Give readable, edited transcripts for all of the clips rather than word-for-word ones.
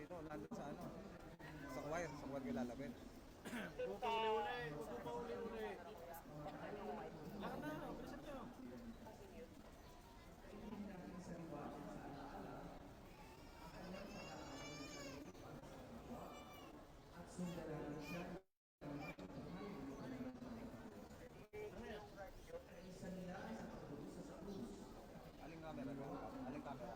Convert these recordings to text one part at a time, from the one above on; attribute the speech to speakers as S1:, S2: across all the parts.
S1: dito, nandun sa ano, sa choir ko lalapit.
S2: Huwag pa uli-uli. Huwag pa uli-uli. Lakad na. Bilisan nyo.
S1: Aling camera ba? Aling camera?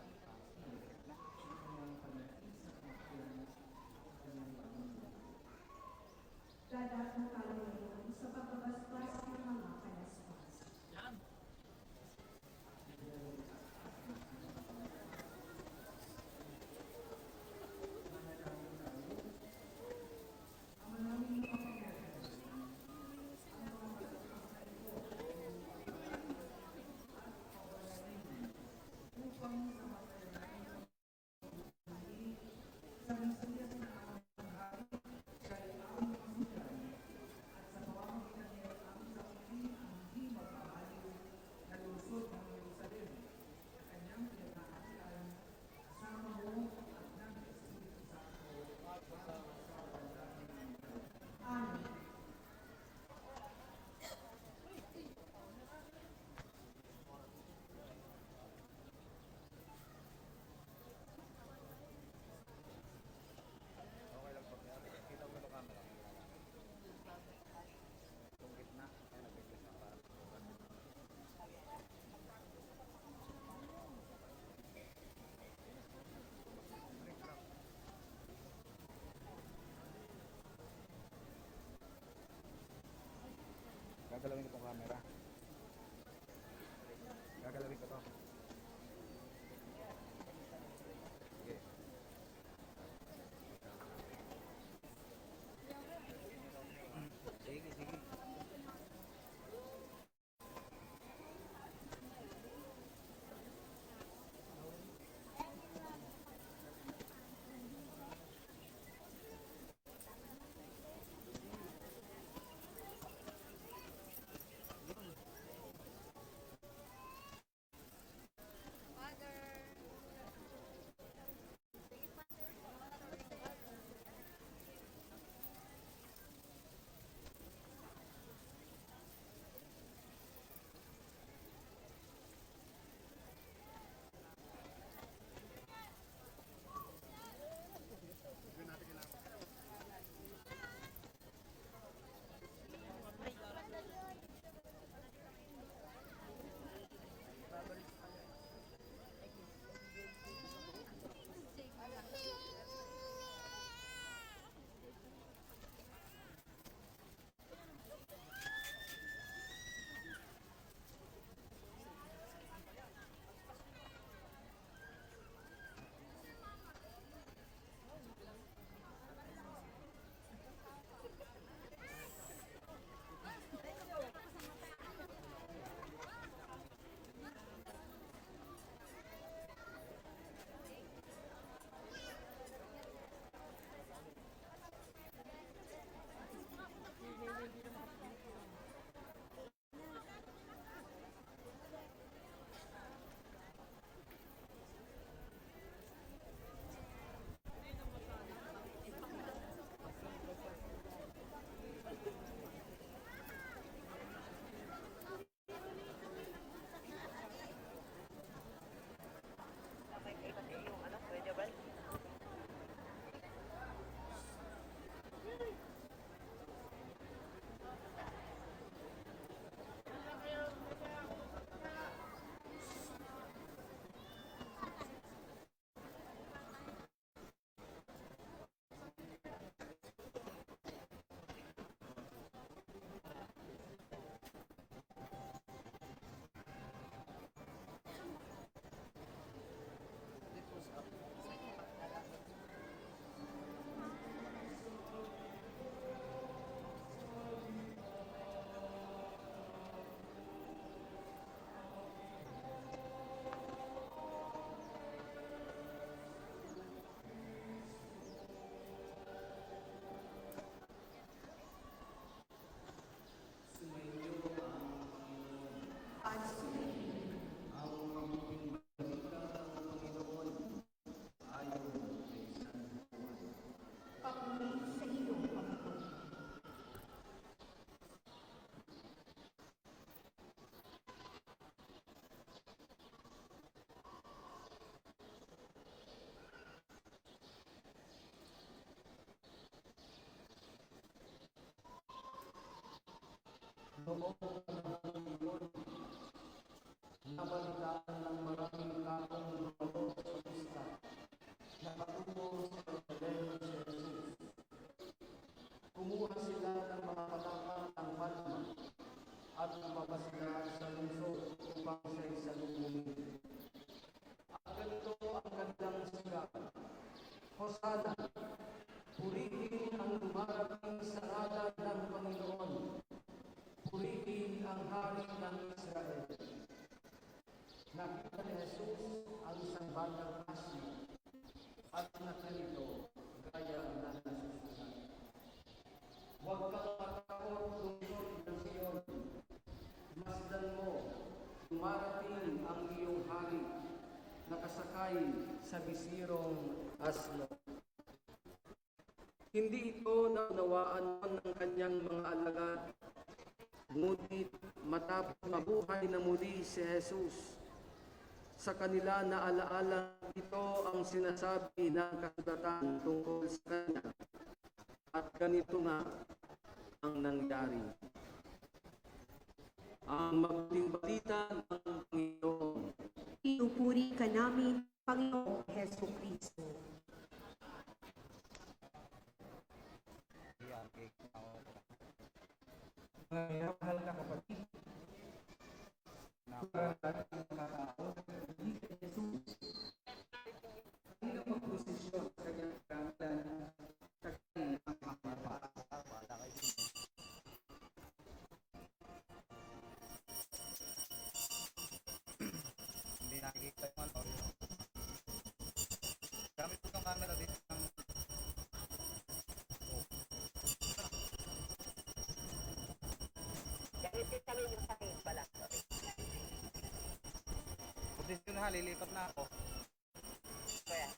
S3: Dadat ng kaluluwa sa pagbabasbas ng mga kalaspas.
S2: Yan.
S4: Noong panahon yun, nabalitaan ng maraming taong lumalo sa pista na patungo sa Jerusalem si Jesus. Kumuha sila ng mga palakpak ng palma at lumabas sila sa lungsod upang sa isalubungin. At ganito ang kanilang sigaw, Hosana! Purihin ang dumarating sa ngalan ng Panginoon. Purihin ang hari ng Israel. Nakita ni Jesus ang isang batang asno at nakalito gaya na nasusunod. Huwag kang matakot, lungsod ng Sion. Masdan mo, dumarating ang iyong hari, nakasakay sa bisirong asno. Hindi ito naunawaan ng kanyang mga alagad, ngunit matapos mabuhay na muli si Jesus, sa kanila na alaala ito ang sinasabi ng kasulatan tungkol sa kanya. At ganito nga ang nangyari. Ang mabuting balita ng Panginoon.
S5: Pinupuri ka namin, Panginoong Heso Kristo.
S1: Yan, cake.
S4: Mga mahal na kapatid, para ating mga tao, hindi si Jesus. Hindi na magposisyon sa kanyang kamalan sa kanyang
S1: Hindi nakikita yung ano. Gamit ko yung camera dito.
S6: Gamitin kami yung sakit pala.
S1: Posisyon ha, lilipat na ako.
S6: Kaya,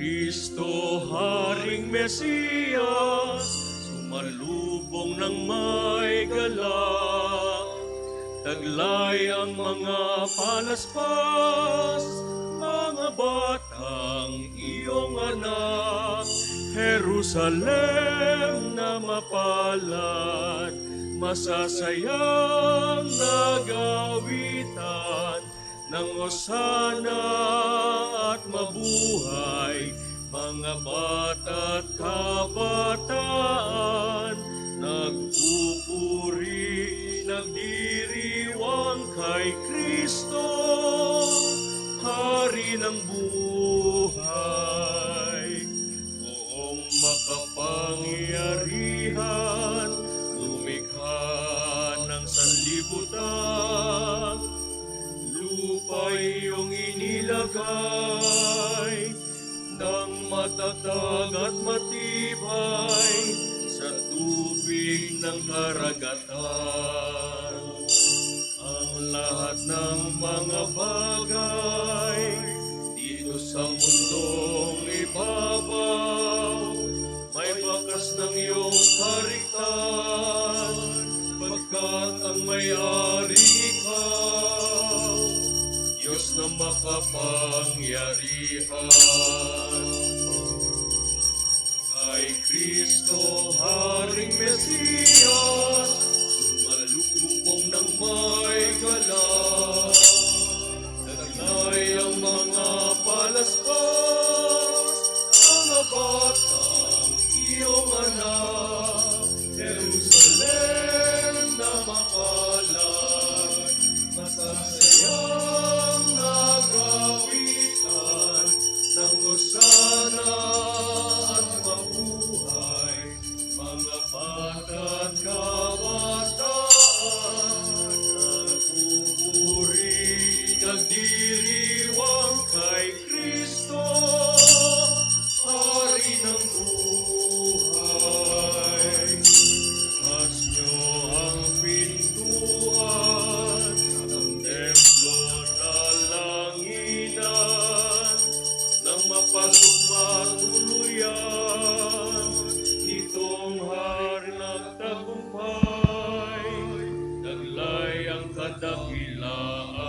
S7: Kristo, Haring Mesiyas, sumalubong ng may galak. Taglay ang mga palaspas, mga batang iyong anak. Jerusalem na mapalad, masasayang nagawitan ng Hosana at mabuhay. Mga bata't kabataan, nagpupuri, nagdiriwang kay Kristo, Hari ng buhay. Buong makapangyarihan, lumikha ng sanlibutan, lupa'y iyong inilagay, ng matatag at matibay sa tubig ng karagatan. Ang lahat ng mga bagay dito sa mundong ibabaw, may bakas ng iyong kariktan, pagkat ang may-ari ikaw, Diyos na makapangyarihan. Kay Kristo, Haring Mesiyas, sumalubong ng may galak. Naglay ang mga palaspas, mga batang iyong anak. Jerusalem na mapalad, masasayang nagawitan ng Hosana at mabuhay. Mga bata't kabataan, nagpupuri, nagdiriwang kay Kristo, Hari ng buhay. Bukas niyo ang pintuan ng templo na langinan, nang mapasok matuluyan itong hari ng tagumpay. Taglay ang kadakilaan.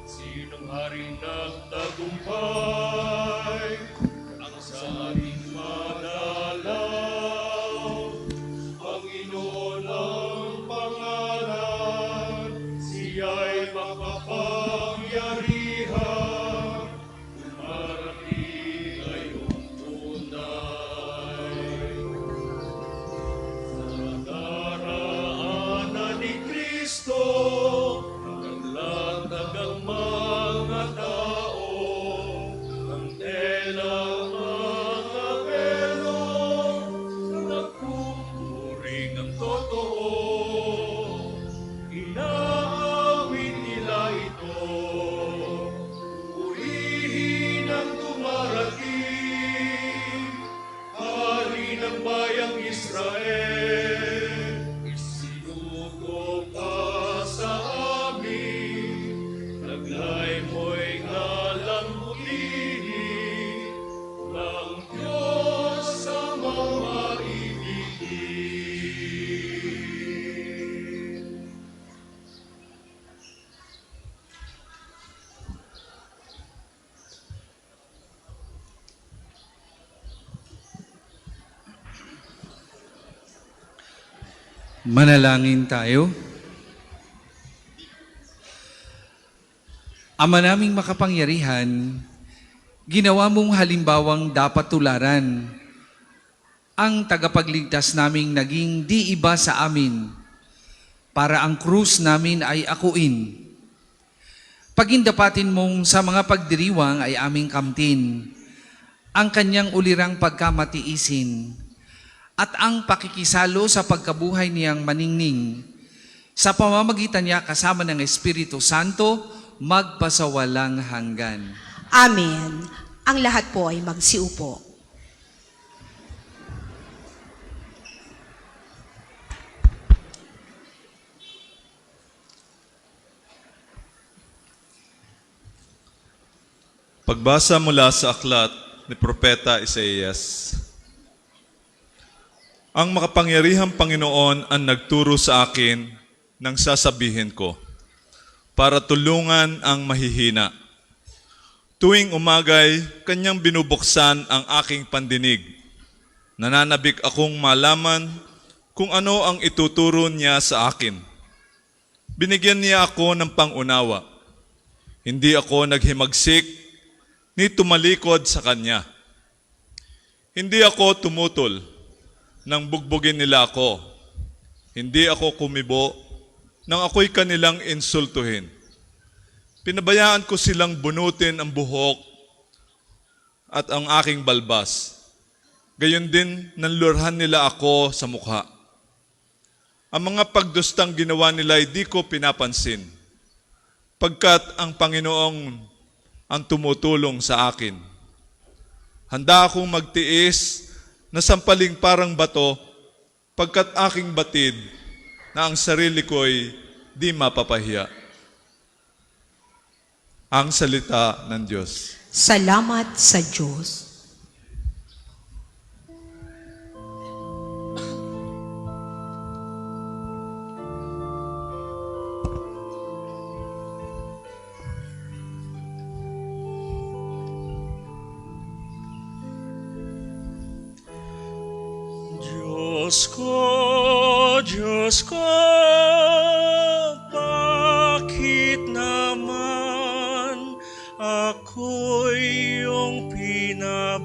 S7: Sinong hari nagtagumpay? Ang sa ating madalaw, Panginoon ang pangalan, siya'y makapangyarihan, dumarating ngayong tunay. Sa daraanan ni Kristo, naglatag ang mga tao, ang telang mga belo, nagpupuring ang totoo. Inaawit nila ito, purihin ang dumarating, Hari ng bayang Israel. Isinugo ka sa amin, taglay mo'y ngalang muli ng Diyos sa mga ibigin.
S8: Manalangin tayo. Ama naming makapangyarihan, ginawa mong halimbawang dapat tularan. Ang tagapagligtas naming naging di iba sa amin, para ang krus namin ay akuin. Pagindapatin mong sa mga pagdiriwang ay aming kamtin, ang kanyang ulirang pagkamatiisin, at ang pakikisalo sa pagkabuhay niyang maningning, sa pamamagitan niya kasama ng Espiritu Santo, magpasawalang hanggan.
S5: Amen. Ang lahat po ay magsiupo.
S9: Pagbasa mula sa aklat ni Propeta Isaías. Ang makapangyarihang Panginoon ang nagturo sa akin ng sasabihin ko, para tulungan ang mahihina. Tuwing umagay, kanyang binubuksan ang aking pandinig. Nananabik akong malaman kung ano ang ituturo niya sa akin. Binigyan niya ako ng pangunawa. Hindi ako naghimagsik ni tumalikod sa kanya. Hindi ako tumutol nang bugbugin nila ako. Hindi ako kumibo nang ako'y kanilang insultuhin. Pinabayaan ko silang bunutin ang buhok at ang aking balbas. Gayon din nanlurhan nila ako sa mukha. Ang mga pagdustang ginawa nila ay di ko pinapansin, pagkat ang Panginoong ang tumutulong sa akin. Handa akong magtiis na sampaling parang bato, pagkat aking batid na ang sarili ko'y di mapapahiya. Ang salita ng Diyos.
S5: Salamat sa Diyos.
S7: Diyos ko, bakit naman ako'y iyong pinabayaan?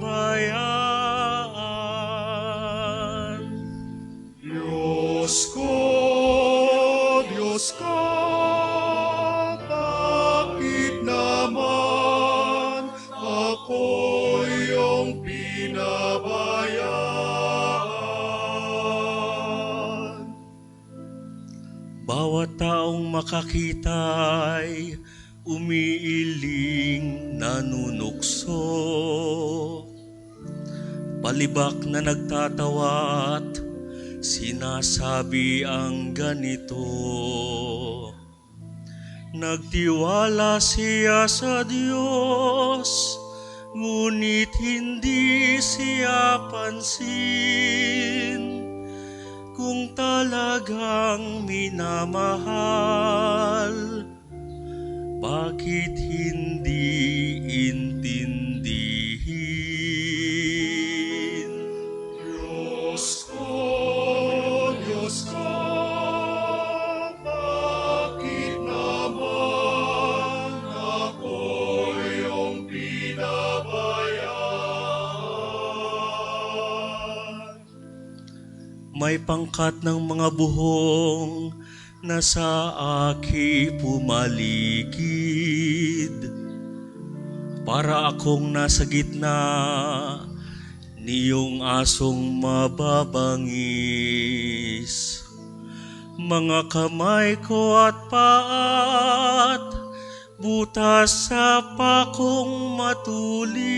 S9: Diyos ko, bakit naman ako iyong pinabayaan?
S7: Bawat taong makakita'y umiiling nanunukso, palibak na nagtatawa't sinasabi ang ganito. Nagtiwala siya sa Diyos, ngunit hindi siya pansin. Kung talagang minamahal, bakit hindi intindihin?
S9: Diyos ko, bakit naman ako iyong pinabayaan?
S7: May pangkat ng mga buhong na sa aki pumaligid, para akong nasa gitna niyong asong mababangis. Mga kamay ko at paat, butas sa pakong matulis.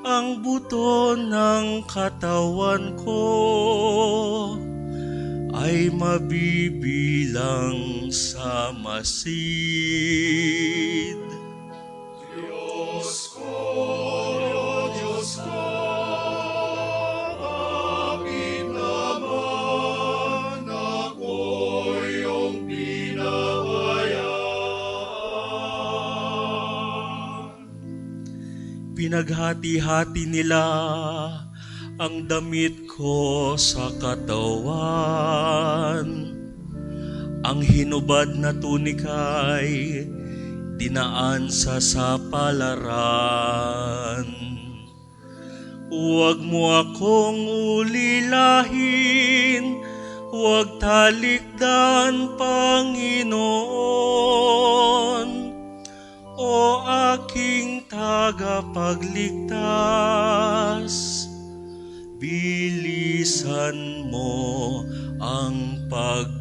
S7: Ang buto ng katawan ko ay mabibilang sa masid.
S9: Diyos ko, bakit naman ako iyong pinabayaan?
S7: Pinaghati-hati nila ang damit ko sa katawan. Ang hinubad na tunika'y dinaan sa sapalaran. Huwag mo akong ulilahin, huwag talikdan, Panginoon. O aking tagapagligtas, bilisan mo ang pagtulong.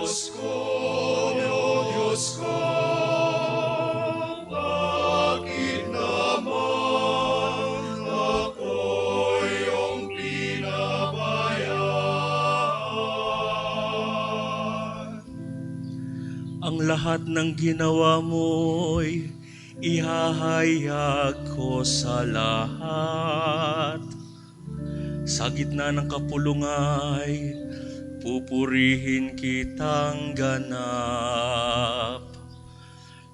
S9: Diyos ko, bakit naman ako iyong pinabayaan?
S7: lahat ng ginawa mo'y ihahayag ko sa lahat. Sa gitna ng kapulungay, pupurihin kitang ganap.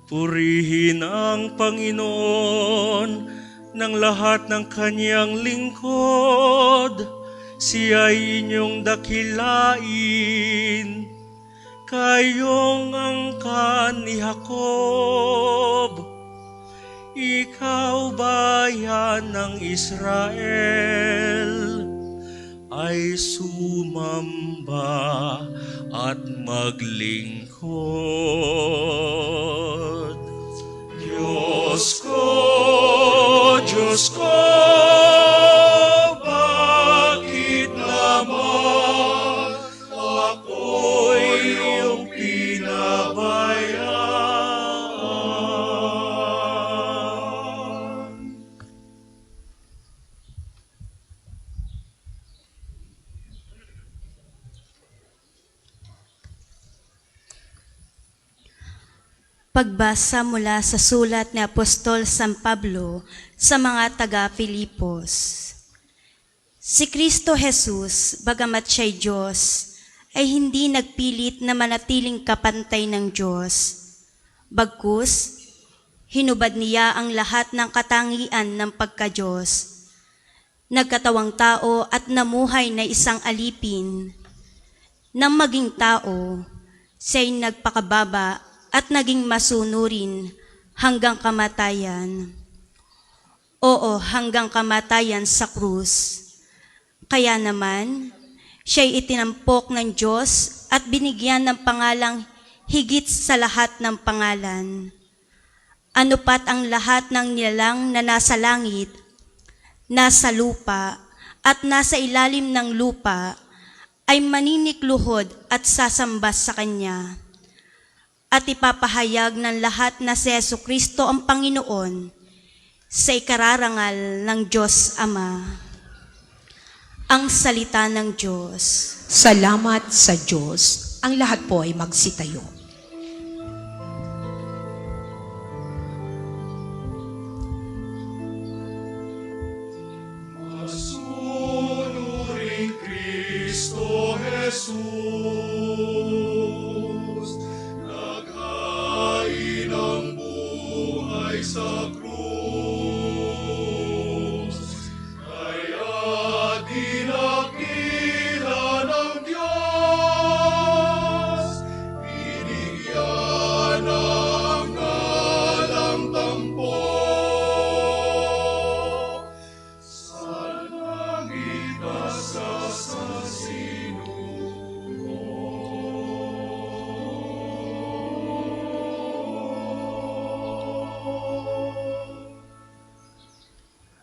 S7: Purihin ang Panginoon ng lahat ng kanyang lingkod. Siya'y inyong dakilain, kayong angkan ni Jacob. Ikaw bayan ng Israel, ay sumamba at maglingkod. Diyos ko, bakit naman ako'y iyong pinabayaan?
S10: Pagbasa mula sa sulat ni Apostol San Pablo sa mga taga-Filipos. Si Kristo Jesus, bagamat siya'y Diyos, ay hindi nagpilit na manatiling kapantay ng Diyos. Bagkus, hinubad niya ang lahat ng katangian ng pagka-Diyos. Nagkatawang tao at namuhay na isang alipin. Nang maging tao, siya'y nagpakababa at naging masunurin hanggang kamatayan. Oo, hanggang kamatayan sa krus. Kaya naman, siya'y itinampok ng Diyos at binigyan ng pangalang higit sa lahat ng pangalan. Ano pat ang lahat ng nilalang na nasa langit, nasa lupa, at nasa ilalim ng lupa, ay maninikluhod at sasamba sa Kanya. At ipapahayag ng lahat na si Jesucristo ang Panginoon sa ikararangal ng Diyos Ama. Ang salita ng Diyos.
S5: Salamat sa Diyos. Ang lahat po ay magsitayo.
S9: Masunuring Kristo Jesus, naghain ang buhay sa krus, kaya dinakila ng Diyos, binigyan ng ngalang tampok, sa langit at sa sinuko.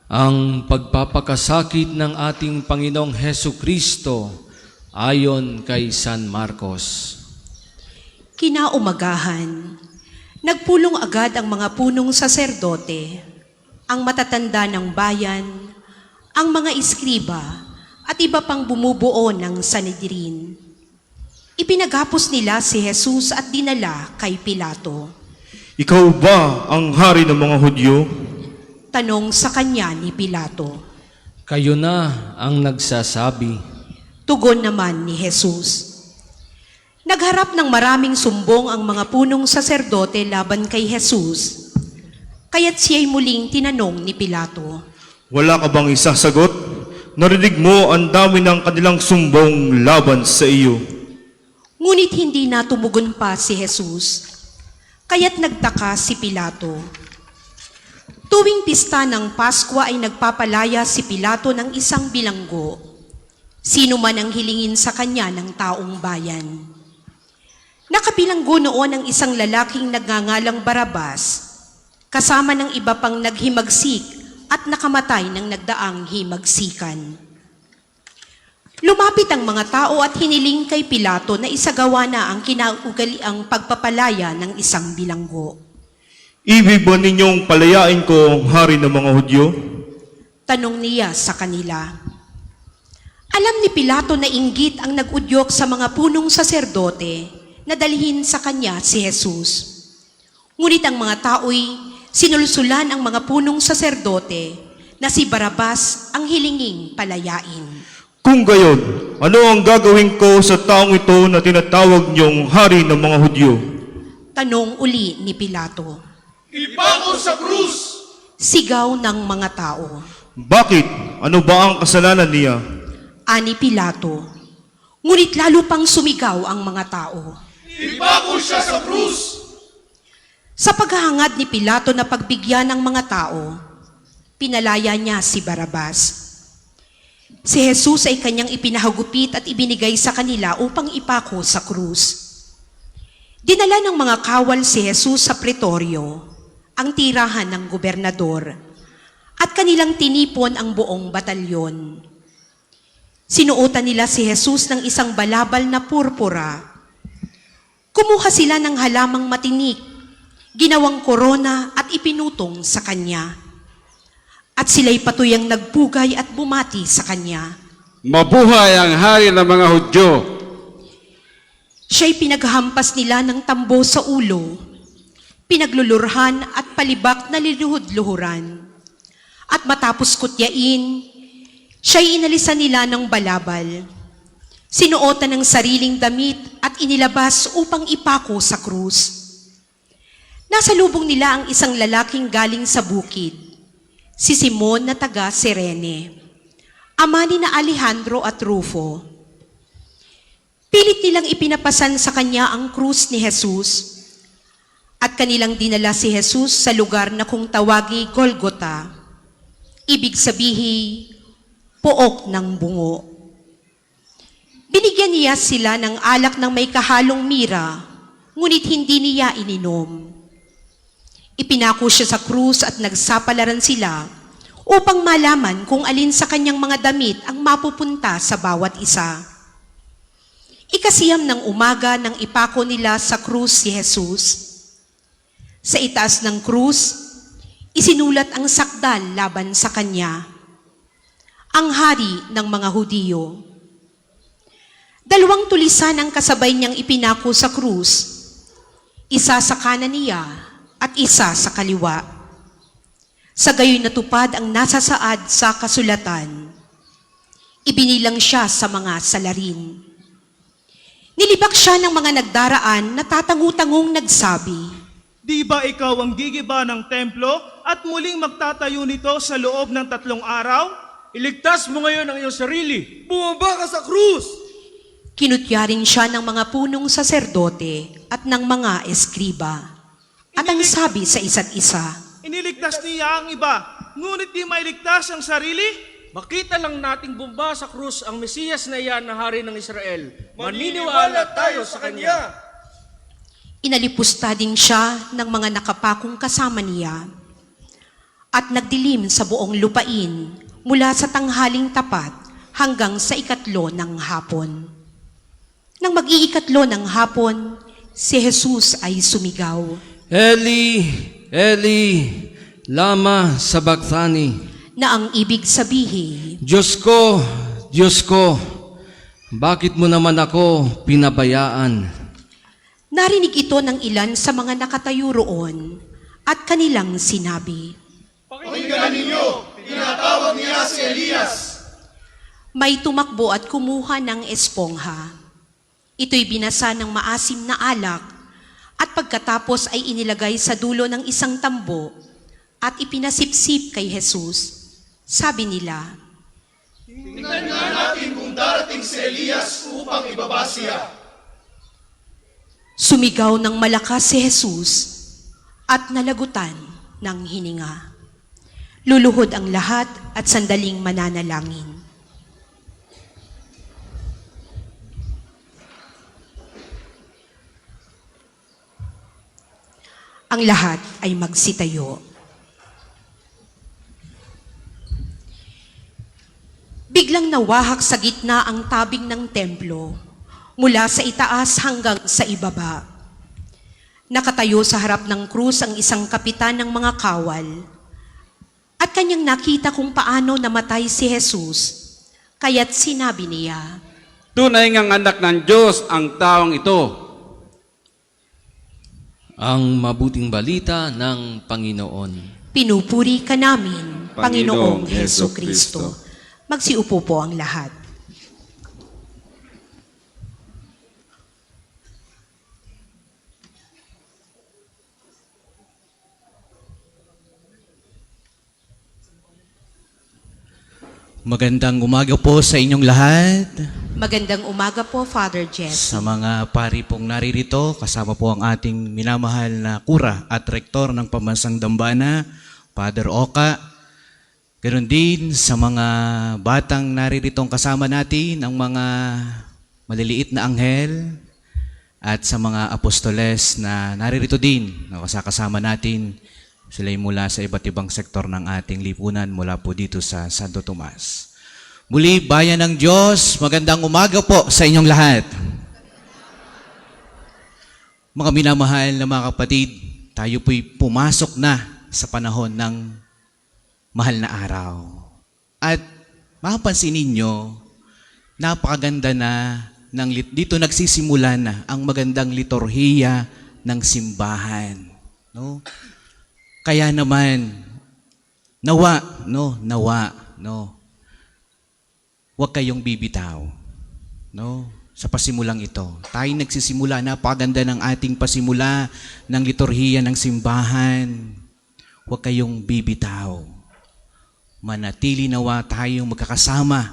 S2: Ang pagpapakasakit ng ating Panginoong Hesu Kristo ayon kay San Marcos.
S5: Kinaumagahan, nagpulong agad ang mga punong saserdote, ang matatanda ng bayan, ang mga iskriba, at iba pang bumubuo ng Sanedrin. Ipinagapos nila si Jesus at dinala kay Pilato.
S11: Ikaw ba ang hari ng mga Hudyo?
S5: Tanong sa kanya ni Pilato.
S2: Kayo na ang nagsasabi.
S5: Tugon naman ni Jesus. Nagharap ng maraming sumbong ang mga punong saserdote laban kay Jesus, kaya't siya'y muling tinanong ni Pilato.
S11: Wala ka bang isasagot? Narinig mo ang dami ng kanilang sumbong laban sa iyo.
S5: Ngunit hindi na tumugon pa si Jesus, kaya't nagtaka si Pilato. Tuwing pista ng Pasko ay nagpapalaya si Pilato ng isang bilanggo, sino man ang hilingin sa kanya ng taong bayan. Nakabilanggo noon ang isang lalaking nagngangalang Barabas, kasama ng iba pang naghimagsik at nakamatay ng nagdaang himagsikan. Lumapit ang mga tao at hiniling kay Pilato na isagawa na ang kinaugaliang pagpapalaya ng isang bilanggo.
S11: Ibig ba ninyong palayain ko ang hari ng mga Hudyo?
S5: Tanong niya sa kanila. Alam ni Pilato na inggit ang nag-udyok sa mga punong saserdote na dalhin sa kanya si Jesus. Ngunit ang mga tao'y sinulsulan ang mga punong saserdote na si Barabas ang hilinging palayain.
S11: Kung gayon, ano ang gagawin ko sa taong ito na tinatawag niyong hari ng mga Hudyo?
S5: Tanong uli ni Pilato.
S2: Ipako sa krus!
S5: Sigaw ng mga tao.
S11: Bakit? Ano ba ang kasalanan niya?
S5: Ani Pilato. Ngunit lalo pang sumigaw ang mga tao.
S2: Ipako siya sa krus!
S5: Sa paghahangad ni Pilato na pagbigyan ng mga tao, pinalaya niya si Barabas. Si Jesus ay kanyang ipinahagupit at ibinigay sa kanila upang ipako sa krus. Dinala ng mga kawal si Jesus sa pretoryo, ang tirahan ng gobernador, at kanilang tinipon ang buong batalyon. Sinuotan nila si Jesus ng isang balabal na purpura. Kumuha sila ng halamang matinik, ginawang korona at ipinutong sa kanya. At sila'y patuyang nagpugay at bumati sa kanya.
S2: Mabuhay ang hari ng mga Hudyo!
S5: Siya'y pinaghampas nila ng tambo sa ulo, pinaglulurhan at palibak na liluhod-luhuran. At matapos kutyain, siya'y inalisan nila ng balabal. Sinuotan ng sariling damit at inilabas upang ipako sa krus. Nasa lubong nila ang isang lalaking galing sa bukid, si Simon na taga Cirene, ama ni na Alejandro at Rufo. Pilit nilang ipinapasan sa kanya ang krus ni Jesus at kanilang dinala si Jesus sa lugar na kung tawagi Golgota, ibig sabihin, pook ng bungo. Binigyan niya sila ng alak ng may kahalong mira, ngunit hindi niya ininom. Ipinako siya sa krus at nagsapalaran sila upang malaman kung alin sa kanyang mga damit ang mapupunta sa bawat isa. Ikasiyam ng umaga nang ipako nila sa krus si Jesus. Sa itaas ng krus, isinulat ang sakdal laban sa kanya, ang hari ng mga Hudiyo. 2 tulisan ang kasabay niyang ipinako sa krus, isa sa kanan niya at isa sa kaliwa. Sa gayoy natupad ang nasasaad sa kasulatan. Ibinilang siya sa mga salarin. Nilibak siya ng mga nagdaraan na tatangu-tangong nagsabi,
S12: Di ba ikaw ang gigiba ng templo at muling magtatayo nito sa loob ng 3 araw?
S2: Iligtas mo ngayon ang iyong sarili! Bumaba ka sa krus!
S5: kinutyarin siya ng mga punong saserdote at ng mga eskriba. At ang sabi sa isa't isa,
S12: Iniligtas niya ang iba, ngunit di mailigtas ang sarili?
S2: Makita lang nating bumaba sa krus ang Mesiyas na iyan na hari ng Israel. Maniniwala tayo sa kanya!
S5: Inalipusta din siya ng mga nakapakong kasama niya at nagdilim sa buong lupain mula sa tanghaling tapat hanggang sa 3 ng hapon. Nang mag-iikatlo ng hapon, si Jesus ay sumigaw,
S13: Eli, Eli, lama sabachthani.
S5: Na ang ibig sabihin,
S13: Diyos ko, bakit mo naman ako pinabayaan?
S5: narinig ito ng ilan sa mga nakatayo roon at kanilang sinabi,
S2: Pakinggan ninyo! Tinatawag niya si Elias!
S5: May tumakbo at kumuha ng espongha. Ito'y binasa ng maasim na alak at pagkatapos ay inilagay sa dulo ng isang tambo at ipinasipsip kay Jesus. Sabi nila,
S2: Tingnan nga natin kung darating si Elias upang ibaba siya.
S5: Sumigaw ng malakas si Jesus at nalagutan ng hininga. Luluhod ang lahat at sandaling mananalangin. Ang lahat ay magsitayo. Biglang nawahak sa gitna ang tabing ng templo, mula sa itaas hanggang sa ibaba. Nakatayo sa harap ng krus ang isang kapitan ng mga kawal, at kanyang nakita kung paano namatay si Jesus, kaya't sinabi niya,
S14: Tunay ngang anak ng Diyos ang taong ito.
S13: ang mabuting balita ng Panginoon.
S5: Pinupuri ka namin, Panginoong Heso Kristo. Magsiupo po ang lahat.
S14: Magandang umaga po sa inyong lahat.
S5: Magandang umaga po, Father Jeff.
S14: Sa mga pari pong naririto, kasama po ang ating minamahal na kura at rektor ng Pambansang Dambana, Father Oka. Ganon din sa mga batang nariritong kasama natin, ang mga maliliit na anghel, at sa mga apostoles na naririto din, na kasama natin. Sila'y mula sa iba't ibang sektor ng ating lipunan mula po dito sa Santo Tomas. Muli, bayan ng Diyos, magandang umaga po sa inyong lahat. Mga minamahal na mga kapatid, tayo po'y pumasok na sa panahon ng mahal na araw. At mapapansin ninyo, napakaganda na dito nagsisimula na ang magandang liturhiya ng simbahan. No? Kaya naman, nawa, huwag kayong bibitaw, sa pasimulang ito. Tayo nagsisimula, napakaganda ng ating pasimula ng liturhiya ng simbahan. Huwag kayong bibitaw. Manatili nawa tayong magkakasama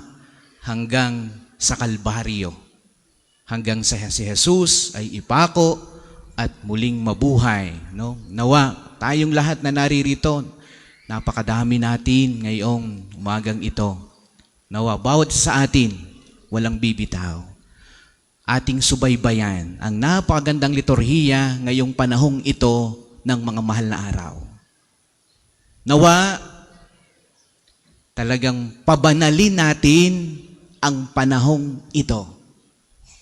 S14: hanggang sa Kalbaryo. Hanggang sa si Jesus ay ipako at muling mabuhay. Nawa, tayong lahat na naririto, napakadami natin ngayong umagang ito. Nawa, bawat sa atin, walang bibitaw. Ating subaybayan ang napakagandang liturhiya ngayong panahong ito ng mga mahal na araw. Nawa, talagang pabanalin natin ang panahong ito.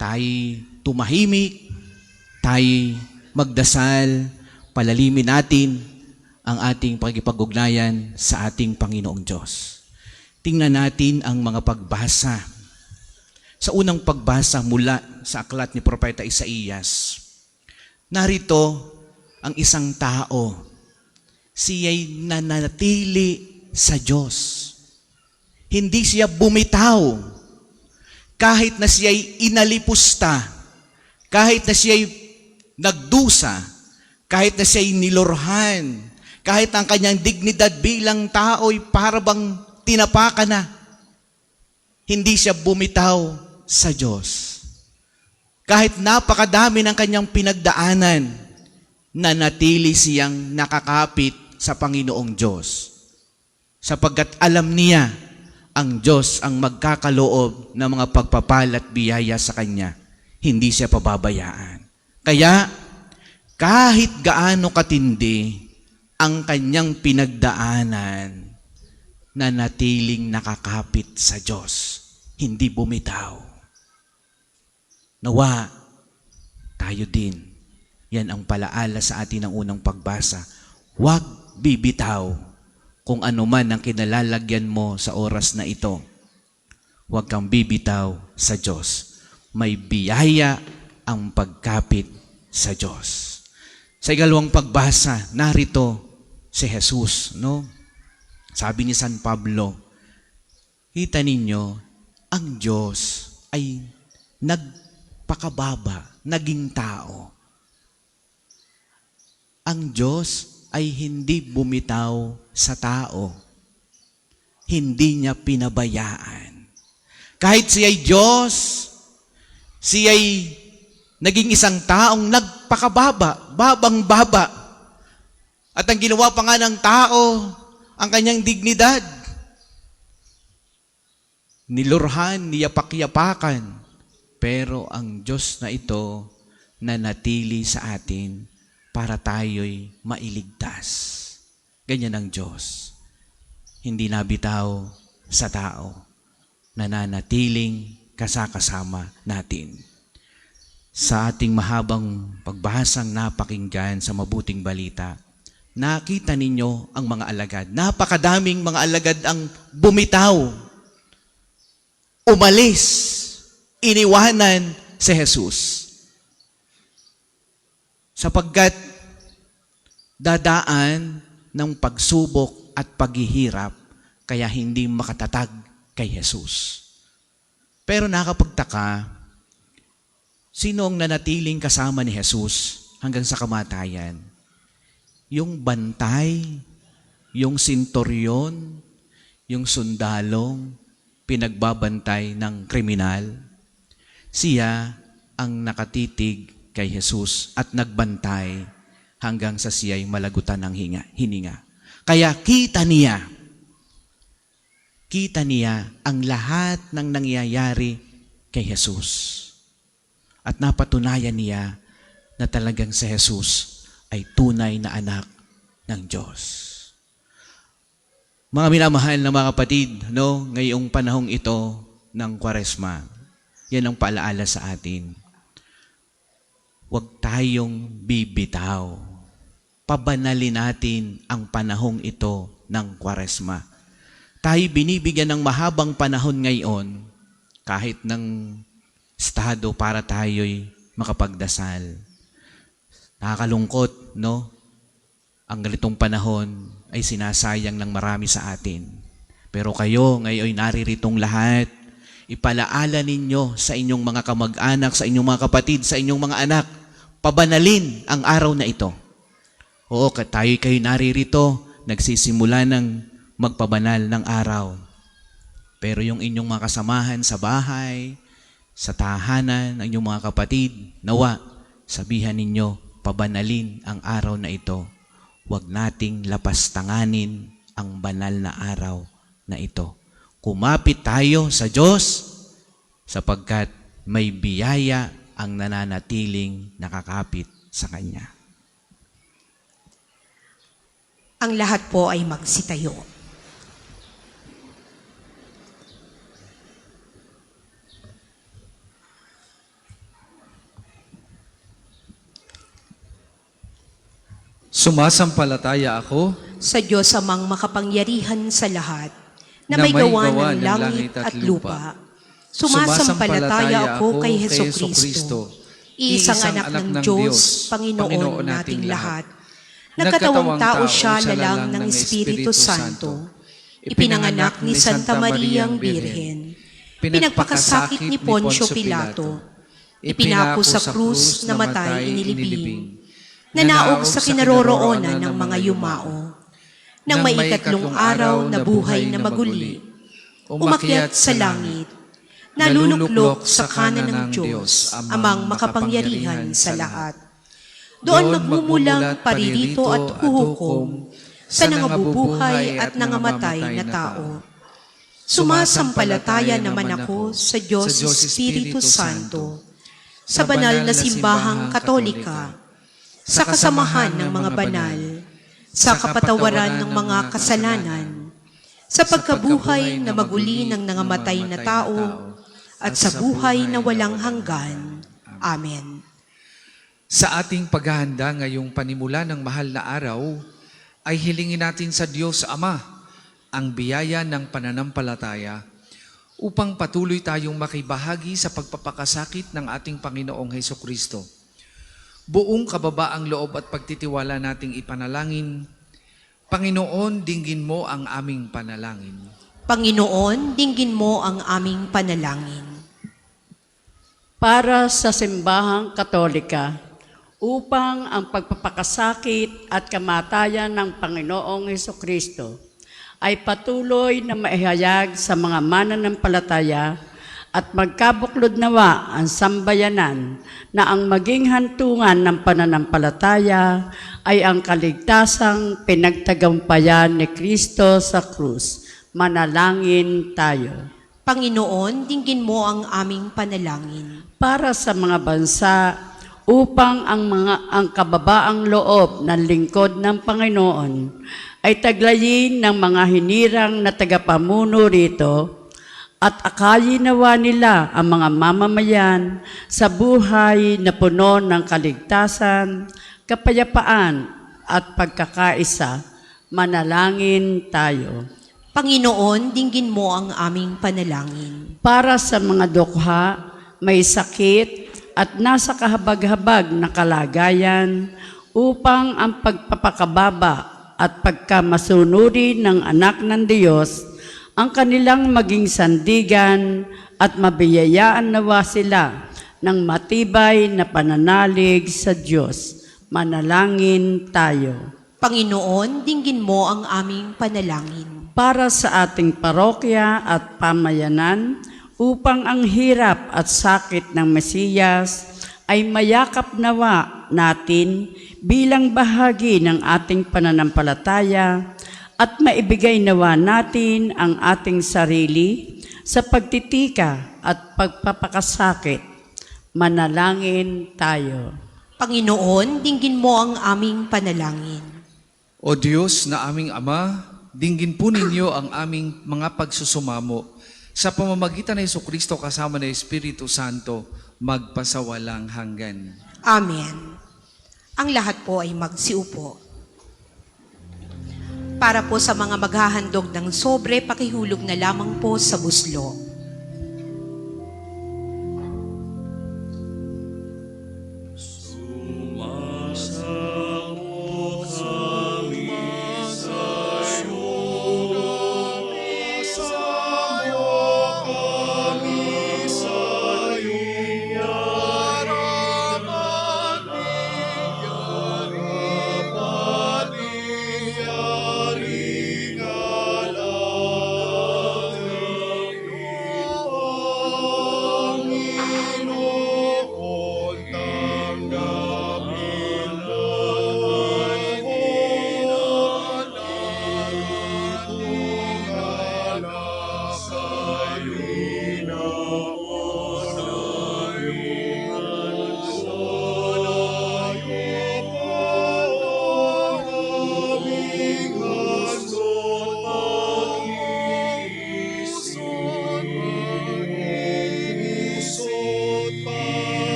S14: Tayo tumahimik, tayo magdasal, palalimin natin ang ating pagkipag-ugnayan sa ating Panginoong Diyos. Tingnan natin ang mga pagbasa. Sa unang pagbasa mula sa aklat ni Propeta Isaías, narito ang isang tao. Siya'y nananatili sa Diyos. Hindi siya bumitaw. Kahit na siya'y inalipusta, kahit na siya'y nagdusa, kahit na siya'y nilorhan, kahit ang kanyang dignidad bilang tao'y parabang tinapakan na, hindi siya bumitaw sa Diyos. Kahit napakadami ng kanyang pinagdaanan, nanatili siyang nakakapit sa Panginoong Diyos. Sapagkat alam niya, ang Diyos ang magkakaloob ng mga pagpapala at biyaya sa kanya. Hindi siya pababayaan. Kaya, kahit gaano katindi ang kanyang pinagdaanan, nanatiling nakakapit sa Diyos. Hindi bumitaw. Nawa, tayo din. Yan ang palaala sa atin ng unang pagbasa. Huwag bibitaw kung ano man ang kinalalagyan mo sa oras na ito. Huwag kang bibitaw sa Diyos. May biyaya ang pagkapit sa Diyos. Sa ikalawang pagbasa, narito si Jesus, Sabi ni San Pablo, kita ninyo, ang Diyos ay nagpakababa, naging tao. Ang Diyos ay hindi bumitaw sa tao. Hindi niya pinabayaan. Kahit siya'y Diyos, siya'y naging isang taong nagpakababa, babang-baba. At ang ginawa pa nga ng tao, ang kanyang dignidad. Nilurhan, niyapak-yapakan. Pero ang Diyos na ito, nanatili sa atin para tayo'y mailigtas. Ganyan ang Diyos. Hindi nabitaw sa tao. Nananatiling kasakasama natin. Sa ating mahabang pagbahasang napakinggan sa mabuting balita, nakita ninyo ang mga alagad. Napakadaming mga alagad ang bumitaw, umalis, iniwanan si Jesus. Sapagkat dadaan ng pagsubok at paghihirap kaya hindi makatatag kay Jesus. Pero nakapagtaka, sino ang nanatiling kasama ni Jesus hanggang sa kamatayan? Yung bantay, yung senturyon, yung sundalong pinagbabantay ng kriminal. Siya ang nakatitig kay Jesus at nagbantay hanggang sa siya'y malagutan ng hininga. Kaya kita niya ang lahat ng nangyayari kay Jesus. At napatunayan niya na talagang si Jesus ay tunay na anak ng Diyos. Mga minamahal na mga kapatid, ngayong panahong ito ng Kwaresma, yan ang paalaala sa atin. Huwag tayong bibitaw. Pabanalin natin ang panahong ito ng Kwaresma. Tayo binibigyan ng mahabang panahon ngayon, kahit ng estado para tayo'y makapagdasal. Nakakalungkot, Ang ganitong panahon ay sinasayang ng marami sa atin. Pero kayo ngayon nariritong lahat, ipalaala ninyo sa inyong mga kamag-anak, sa inyong mga kapatid, sa inyong mga anak, pabanalin ang araw na ito. Oo, kayo naririto, nagsisimula ng magpabanal ng araw. Pero yung inyong mga kasamahan sa bahay, sa tahanan, ang inyong mga kapatid, nawa, sabihan ninyo, pabanalin ang araw na ito. Huwag nating lapastanganin ang banal na araw na ito. Kumapit tayo sa Diyos sapagkat may biyaya ang nananatiling nakakapit sa Kanya.
S5: Ang lahat po ay magsitayo.
S8: Sumasampalataya ako
S5: Sa Diyos amang makapangyarihan sa lahat, na may gawa ng langit at lupa. Sumasampalataya ako kay Hesukristo, iisang anak ng Diyos, Panginoon nating lahat. Nagkatawang tao siya lalang ng Espiritu Santo. Ipinanganak ni Santa Mariang Birhen. Pinagpakasakit ni Poncio Pilato. Ipinako sa krus, namatay, inilibing. Nanaog sa kinaroroonan ng mga yumao. Nang maikatlong araw na buhay na maguli, umakyat sa langit, naluluklok sa kanan ng Diyos, amang makapangyarihan sa lahat. Doon magmumulang paririto at huhukom sa nangabubuhay at nangamatay na tao. Sumasampalataya naman ako sa Diyos Espiritu Santo, sa banal na simbahang Katolika, sa kasamahan ng mga banal, sa kapatawaran ng mga kasalanan, sa pagkabuhay na maguli ng nangamatay na tao, at sa buhay na walang hanggan. Amen.
S8: Sa ating paghahanda ngayong panimula ng mahal na araw, ay hilingin natin sa Diyos Ama ang biyaya ng pananampalataya upang patuloy tayong makibahagi sa pagpapakasakit ng ating Panginoong Hesukristo. Buong kababaang loob at pagtitiwala nating ipanalangin, Panginoon, dinggin mo ang aming panalangin.
S5: Panginoon, dinggin mo ang aming panalangin.
S15: Para sa simbahang Katolika, upang ang pagpapakasakit at kamatayan ng Panginoong Hesukristo ay patuloy na maihayag sa mga mananampalataya at magkabuklod nawa ang sambayanan na ang maging hantungan ng pananampalataya ay ang kaligtasang pinagtagampayan ni Kristo sa krus. Manalangin tayo.
S5: Panginoon, dinggin mo ang aming panalangin.
S15: Para sa mga bansa, upang ang kababaang loob ng lingkod ng Panginoon ay taglayin ng mga hinirang na tagapamuno rito at akayin nawa nila ang mga mamamayan sa buhay na puno ng kaligtasan, kapayapaan at pagkakaisa. Manalangin tayo.
S5: Panginoon, dinggin mo ang aming panalangin.
S15: Para sa mga dukha, may sakit at nasa kahabag-habag na kalagayan, upang ang pagpapakababa at pagkamasunuri ng anak ng Diyos ang kanilang maging sandigan at mabiyayaan nawa sila ng matibay na pananalig sa Diyos. Manalangin tayo.
S5: Panginoon, dinggin mo ang aming panalangin.
S15: Para sa ating parokya at pamayanan, upang ang hirap at sakit ng Mesiyas ay mayakap nawa natin bilang bahagi ng ating pananampalataya at maibigay nawa natin ang ating sarili sa pagtitika at pagpapakasakit. Manalangin tayo.
S5: Panginoon, dinggin mo ang aming panalangin.
S8: O Diyos na aming Ama, dinggin po ninyo ang aming mga pagsusumamo sa pamamagitan ng Jesucristo kasama ng Espiritu Santo, magpasawalang hanggan.
S5: Amen. Ang lahat po ay magsiupo. Para po sa mga maghahandog ng sobre, pakihulog na lamang po sa buslo.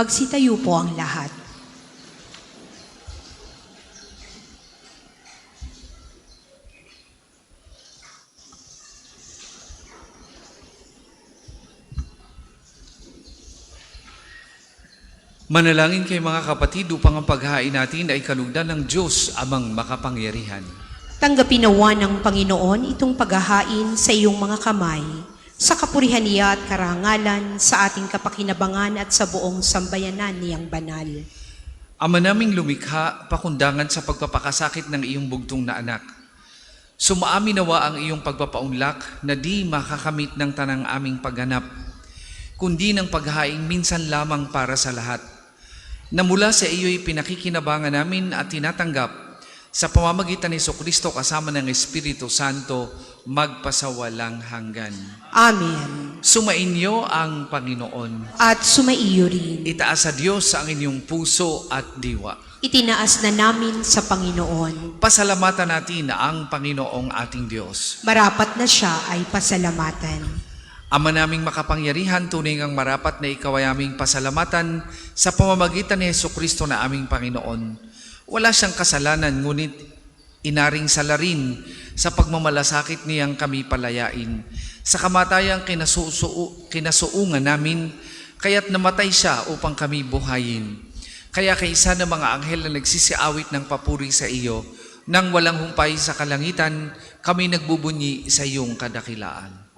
S5: Magsitayo po ang lahat.
S8: Manalangin kayo mga kapatid upang ang paghain natin ay kalugdan ng Diyos amang makapangyarihan.
S5: Tanggapin nawa ng Panginoon itong paghahain sa iyong mga kamay, sa kapurihan niya at karangalan, sa ating kapakinabangan at sa buong sambayanan niyang banal.
S8: Ama naming lumikha, pakundangan sa pagpapakasakit ng iyong bugtong na anak. Sumaami nawa ang iyong pagpapaunlak na di makakamit ng tanang aming paghanap, kundi ng paghaing minsan lamang para sa lahat, na mula sa iyo'y pinakikinabangan namin at tinatanggap sa pamamagitan ni Jesucristo kasama ng Espiritu Santo, magpasawalang hanggan.
S5: Amen.
S8: Sumainyo ang Panginoon.
S5: At sumaiyo rin.
S8: Itaas sa Diyos ang inyong puso at diwa.
S5: Itinaas na namin sa Panginoon.
S8: Pasalamatan natin ang Panginoong ating Diyos.
S5: Marapat na siya ay pasalamatan.
S8: Ama naming makapangyarihan, tunay ngang marapat na ikaw ay aming pasalamatan sa pamamagitan ni Hesukristo na aming Panginoon. Wala siyang kasalanan, ngunit inaring salarin sa pagmamalasakit niyang kami palayain. Sa kamatayang kinasuungan namin, kaya't namatay siya upang kami buhayin. Kaya kaisa ng mga anghel na nagsisiawit ng papuri sa iyo, nang walang humpay sa kalangitan, kami nagbubunyi sa iyong kadakilaan.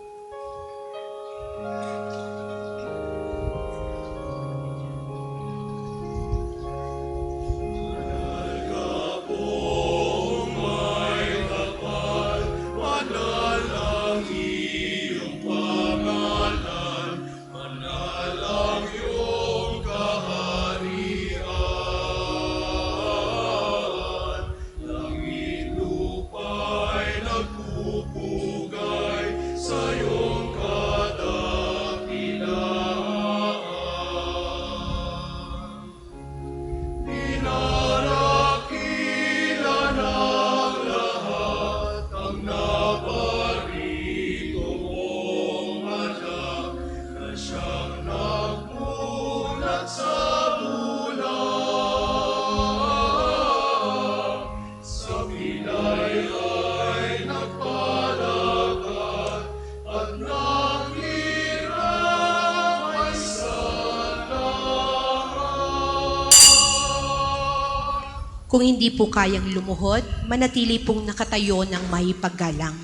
S5: Kung hindi po kayang lumuhod, manatili pong nakatayo ng may paggalang.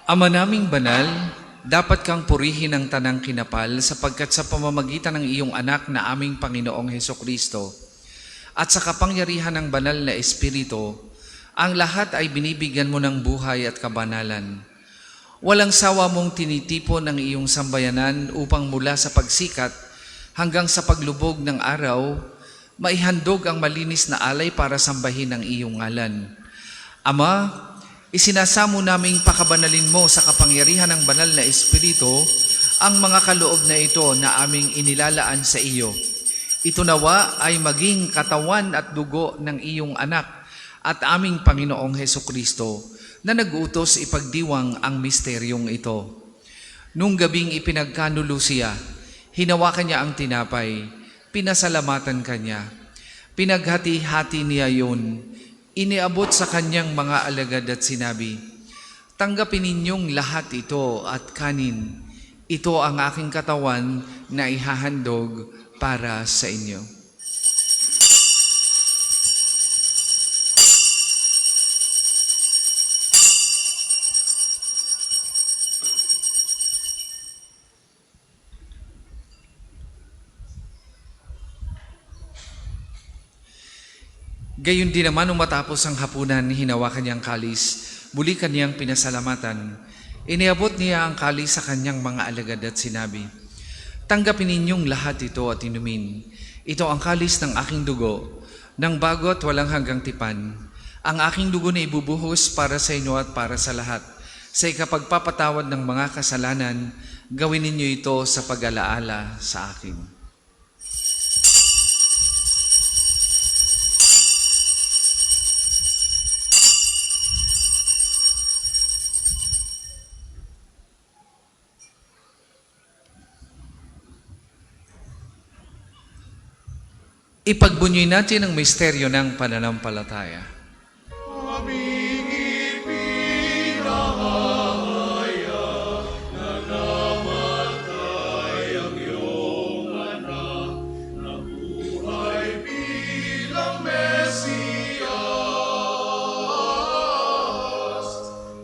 S8: Ama naming banal, dapat kang purihin ng tanang kinapal sapagkat sa pamamagitan ng iyong anak na aming Panginoong Hesukristo at sa kapangyarihan ng banal na Espiritu, ang lahat ay binibigyan mo ng buhay at kabanalan. Walang sawa mong tinitipon ang iyong sambayanan upang mula sa pagsikat hanggang sa paglubog ng araw, maihandog ang malinis na alay para sambahin ang iyong ngalan. Ama, isinasamo naming pakabanalin mo sa kapangyarihan ng banal na Espiritu ang mga kaloob na ito na aming inilalaan sa iyo. Ito nawa ay maging katawan at dugo ng iyong anak at aming Panginoong Hesukristo na nag-utos ipagdiwang ang misteryong ito. Nung gabing ipinagkanulo siya, hinawakan niya ang tinapay, pinasalamatan kanya, pinaghati-hati niya yun, iniabot sa kanyang mga alagad at sinabi, "Tanggapin ninyong lahat ito at kanin. Ito ang aking katawan na ihahandog para sa inyo." Gayon din naman nung matapos ang hapunan, hinawakan niyang kalis, muli kanyang pinasalamatan. Iniabot niya ang kalis sa kanyang mga alagad at sinabi, "Tanggapin ninyong lahat ito at inumin. Ito ang kalis ng aking dugo, ng bago at walang hanggang tipan. Ang aking dugo na ibubuhos para sa inyo at para sa lahat. Sa ikapagpapatawad ng mga kasalanan, gawin ninyo ito sa pag-alaala sa akin." Ipagbunyoy natin ang misteryo ng pananampalataya.
S7: Aming ipinahahaya na namatay ang iyong anak, na buhay bilang Mesiyas,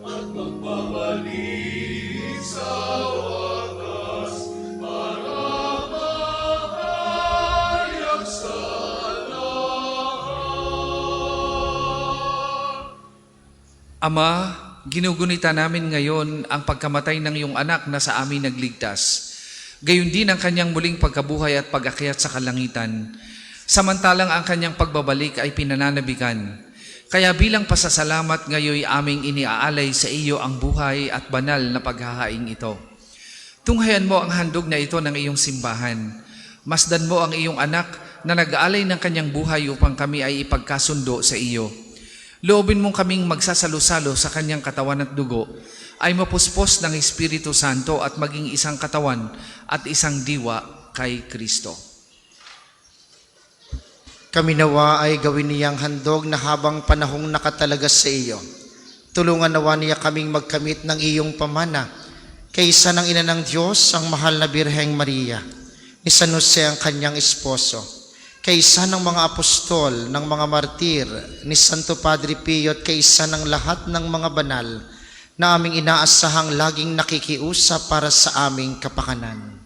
S7: at magbabalik sa wakas para mahayag sa
S8: Ama, ginugunita namin ngayon ang pagkamatay ng iyong anak na sa amin nagligtas. Gayon din ang kanyang muling pagkabuhay at pag-akyat sa kalangitan. Samantalang ang kanyang pagbabalik ay pinananabikan. Kaya bilang pasasalamat ngayon aming iniaalay sa iyo ang buhay at banal na paghahaing ito. Tunghayan mo ang handog na ito ng iyong simbahan. Masdan mo ang iyong anak na nag-aalay ng kanyang buhay upang kami ay ipagkasundo sa iyo. Loobin mong kaming magsasalo-salo sa kanyang katawan at dugo ay mapuspos ng Espiritu Santo at maging isang katawan at isang diwa kay Kristo.
S16: Kami nawa ay gawin niyang handog na habang panahong nakatalaga sa iyo. Tulungan nawa niya kaming magkamit ng iyong pamana, kaysa ng ina ng Diyos, ang mahal na Birheng Maria, ni San Jose ang kanyang esposo, kaysa ng mga apostol, ng mga martir, ni Santo Padre Pio at kaysa ng lahat ng mga banal na aming inaasahang laging nakikiusap para sa aming kapakanan.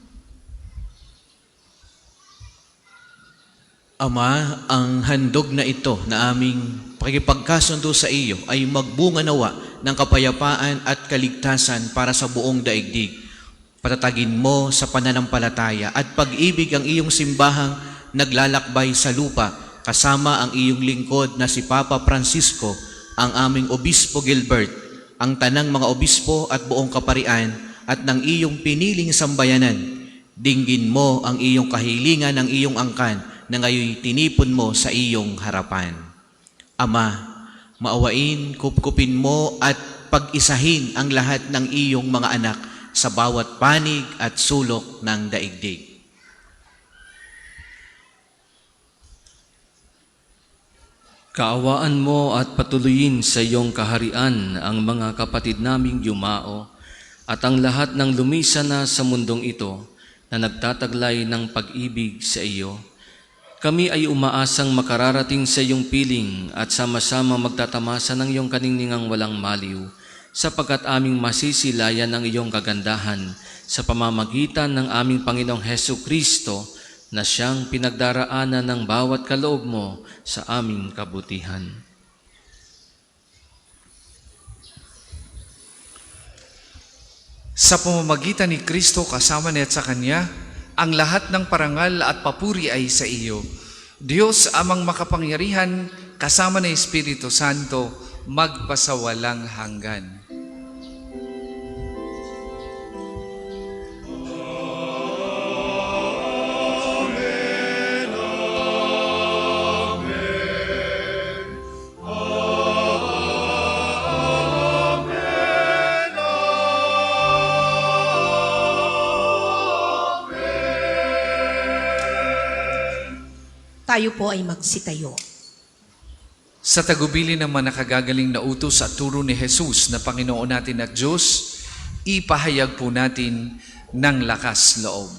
S14: Ama, ang handog na ito na aming pakikipagkasundo sa iyo ay magbunga nawa ng kapayapaan at kaligtasan para sa buong daigdig. Patatagin mo sa pananampalataya at pag-ibig ang iyong simbahang naglalakbay sa lupa, kasama ang iyong lingkod na si Papa Francisco, ang aming Obispo Gilbert, ang tanang mga obispo at buong kaparian at ng iyong piniling sambayanan. Dinggin mo ang iyong kahilingan ng iyong angkan na ngayon tinipon mo sa iyong harapan. Ama, maawain, kupkupin mo at pag-isahin ang lahat ng iyong mga anak sa bawat panig at sulok ng daigdig.
S13: Kaawaan mo at patuloyin sa iyong kaharian ang mga kapatid naming yumao at ang lahat ng lumisa na sa mundong ito na nagtataglay ng pag-ibig sa iyo. Kami ay umaasang makararating sa iyong piling at sama-sama magtatamasa ng iyong kaninningang walang maliw, sapagkat aming masisilayan ang iyong kagandahan sa pamamagitan ng aming Panginoong Hesu Kristo, na siyang pinagdaraanan ng bawat kaloob mo sa aming kabutihan.
S8: Sa pamamagitan ni Kristo kasama niya at sa Kanya, ang lahat ng parangal at papuri ay sa iyo. Diyos amang makapangyarihan, kasama ng Espiritu Santo, magpasawalang hanggan.
S5: Tayo po ay magsitayo.
S8: Sa tagubilin ng mga nakagagaling na utos at turo ni Jesus na Panginoon natin at Diyos, ipahayag po natin ng lakas loob.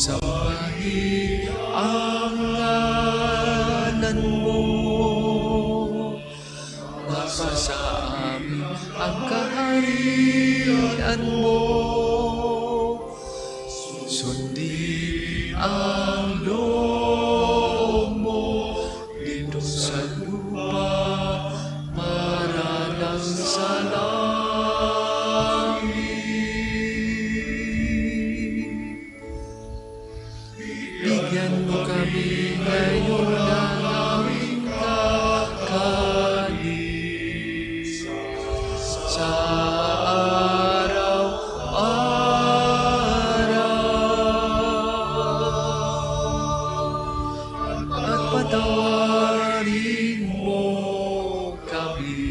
S7: Sambahin ang ngalan mo, mapasa amin ang kaharian mo, sundin ang loob mo dito sa lupa para lang sa langit. Bigyan mo kami ngayon ng aming kakanin sa araw-araw, at patawarin mo kami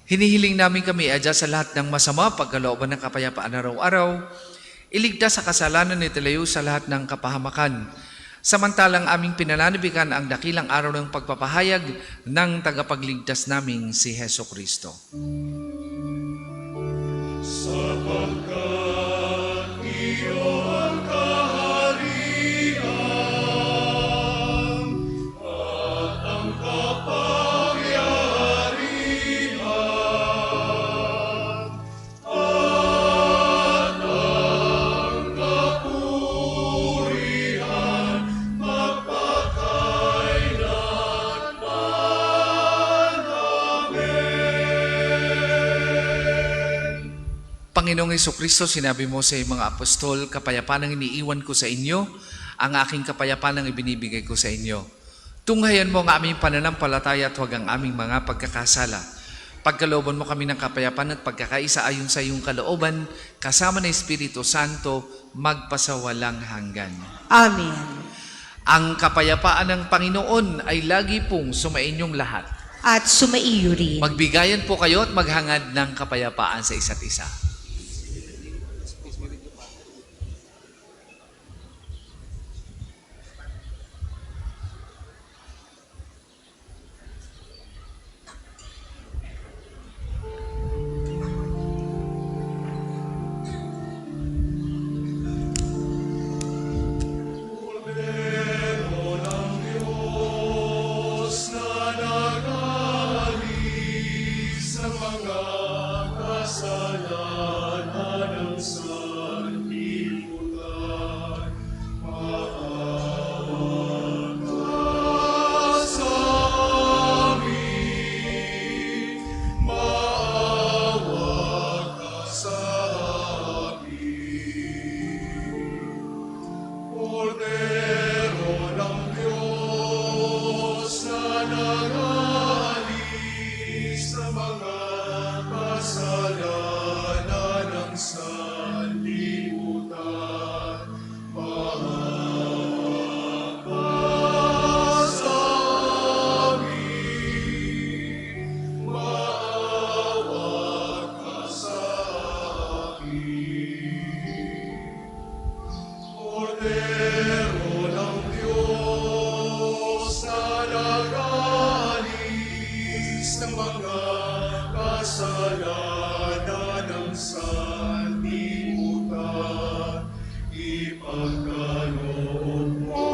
S8: Hinihiling namin kami adya sa lahat ng masama, pagkalooban ng kapayapaan araw-araw, iligtas sa kasalanan at ilayo sa lahat ng kapahamakan. Samantalang aming pinananabikan ang dakilang araw ng pagpapahayag ng tagapagligtas naming si Heso Kristo.
S7: Sapagkat iyong kaharian at ang kapangyarihan at ang kapurihan magpakailanman. Amen.
S8: Panginoong Hesukristo, sinabi mo sa mga apostol, kapayapaan ang iniiwan ko sa inyo, ang aking kapayapaan ang ibinibigay ko sa inyo. Tunghayan mo ang aming pananampalataya at huwag ang aming mga pagkakasala. Pagkalooban mo kami ng kapayapaan at pagkakaisa ayon sa iyong kalooban, kasama ng Espiritu Santo, magpasawalang hanggan.
S5: Amen.
S8: Ang kapayapaan ng Panginoon ay lagi pong sumainyong lahat.
S5: At sumaiyo rin.
S8: Magbigayan po kayo at maghangad ng kapayapaan sa isa't isa.
S7: Cordero ng Diyos na nag-aalis ng mga kasalanan ng sanlibutan, maawa ka sa amin, maawa ka sa Cordero ng Diyos na nag-aalis sa mga kasalanan ng sanlibutan, maawa ka sa amin, maawa ka sa Cordero ng Diyos na nag-aalis ng mga kasalanan ng sanlibutan, ipagkaloob mo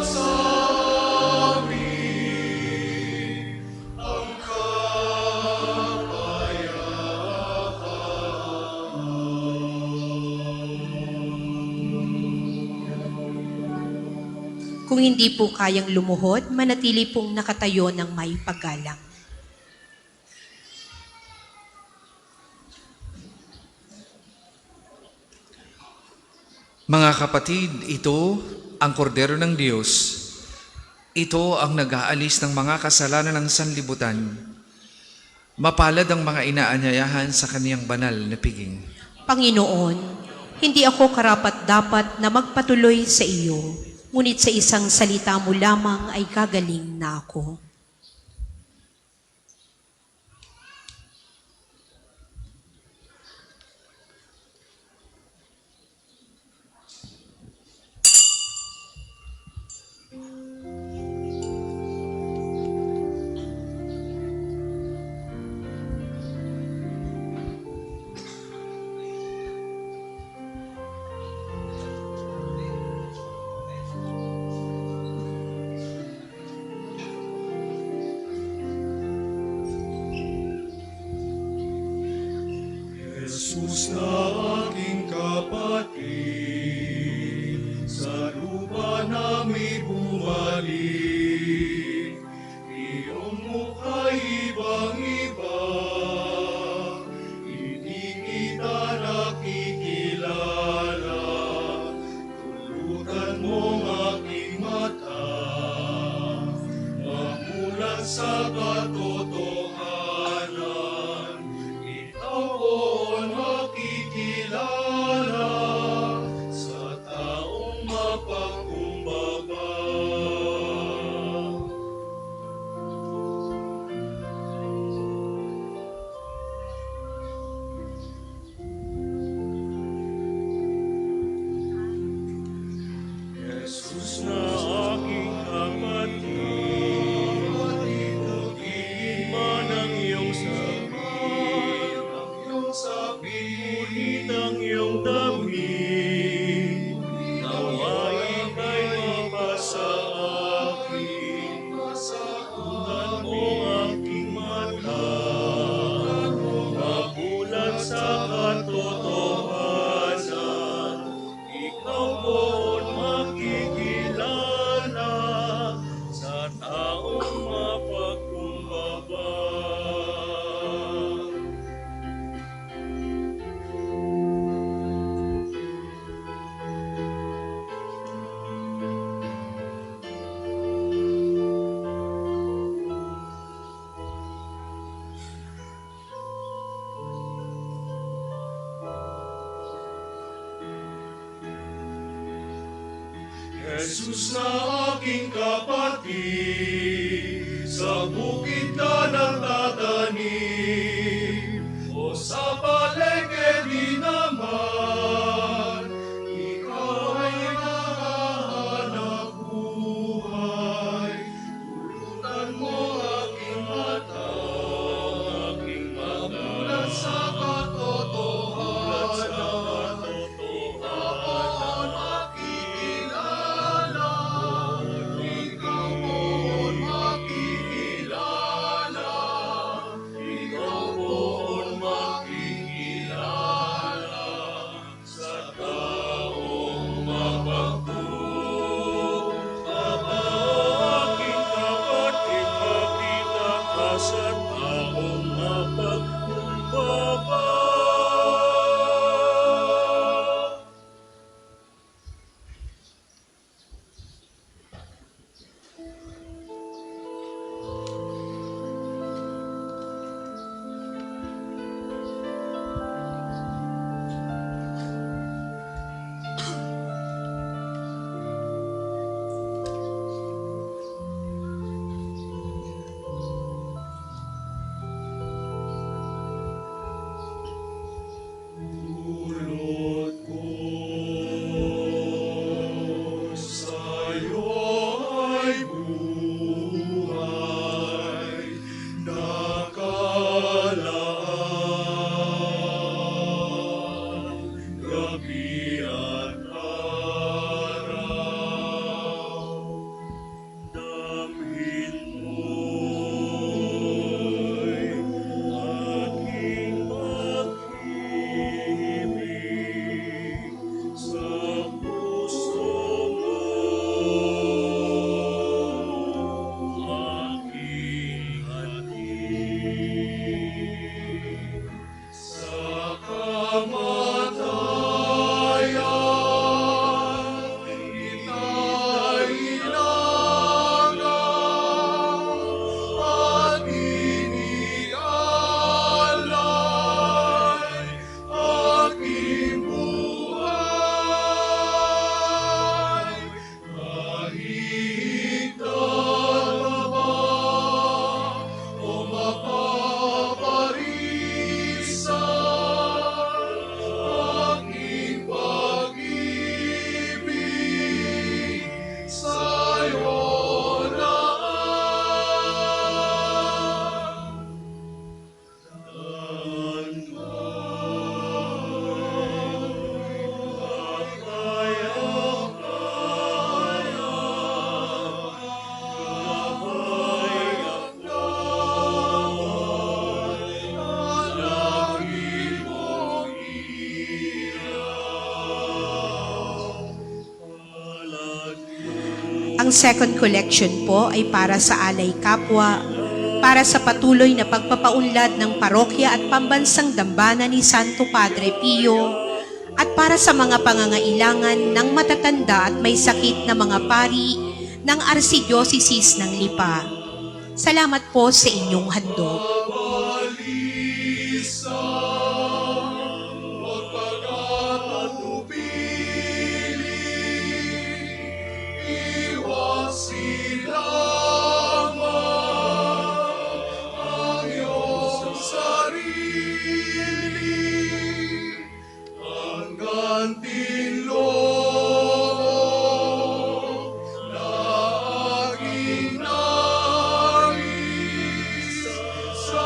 S7: sa amin ang
S5: Kung hindi po kayang lumuhod, manatili pong nakatayo ng may paggalang.
S8: Mga kapatid, ito ang kordero ng Diyos. Ito ang nag-aalis ng mga kasalanan ng sanlibutan. Mapalad ang mga inaanyayahan sa kaniyang banal na piging.
S5: Panginoon, hindi ako karapat-dapat na magpatuloy sa iyo, ngunit sa isang salita mo lamang ay gagaling na ako.
S7: Jesus na aking kapatid, sa lupa na may bumalik, iyong mukha'y ibang-iba, hindi kita nakikilala, tulutan mong aking mata, mamulat sa katotohanan, ikaw makikilala Ngunit ang iyong damit, naway ika'y mabasa akin. Tunan mo aking mata, mabulat sa katotohanan. Ikaw poon makikilala sa taong mapagkumbaba. Jesus na aking kapatid, sa bukid ka nagtatanim, o sa palengke di naman, ikaw ay nahahanap buhay. Tulutan mo aking mata, mabulat sa katotohanan. Ikaw makikilala, ikaw poon makikilala, ikaw poon makikilala sa taong mapagkumbaba. Aking kapatid, makita ka sa taong mapagkumbaba. Dulot ko sa'yo ay buhay, nakalaan, gabi at araw. Damhin mo'y aking pag-ibig sa puso mo, aking hatid. Sa kamatayan, itailagang at inialay aking buhay. Mahihigtan ba o mapaparisan aking pag-ibig sa'yo lang? Tandaan
S5: Ang second collection po ay para sa alay kapwa, para sa patuloy na pagpapaunlad ng parokya at pambansang dambana ni Santo Padre Pio, at para sa mga pangangailangan ng matatanda at may sakit na mga pari ng Archdiocese ng Lipa. Salamat po sa inyong handog.
S7: Sa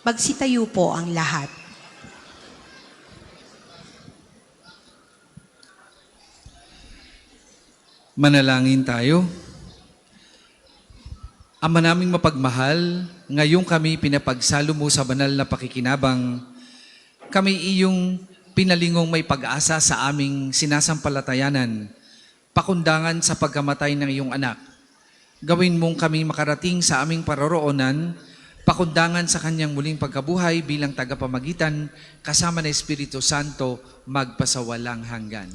S5: Magsitayo po ang lahat.
S8: Manalangin tayo. Ama naming mapagmahal, ngayong kami pinapagsalo mo sa banal na pakikinabang, kami iyong pinalingong may pag-asa sa aming sinasampalatayanan, pakundangan sa pagkamatay ng iyong anak. Gawin mong kami makarating sa aming paroroonan, pakundangan sa kanyang muling pagkabuhay bilang tagapamagitan, kasama ng Espiritu Santo, magpasawalang hanggan.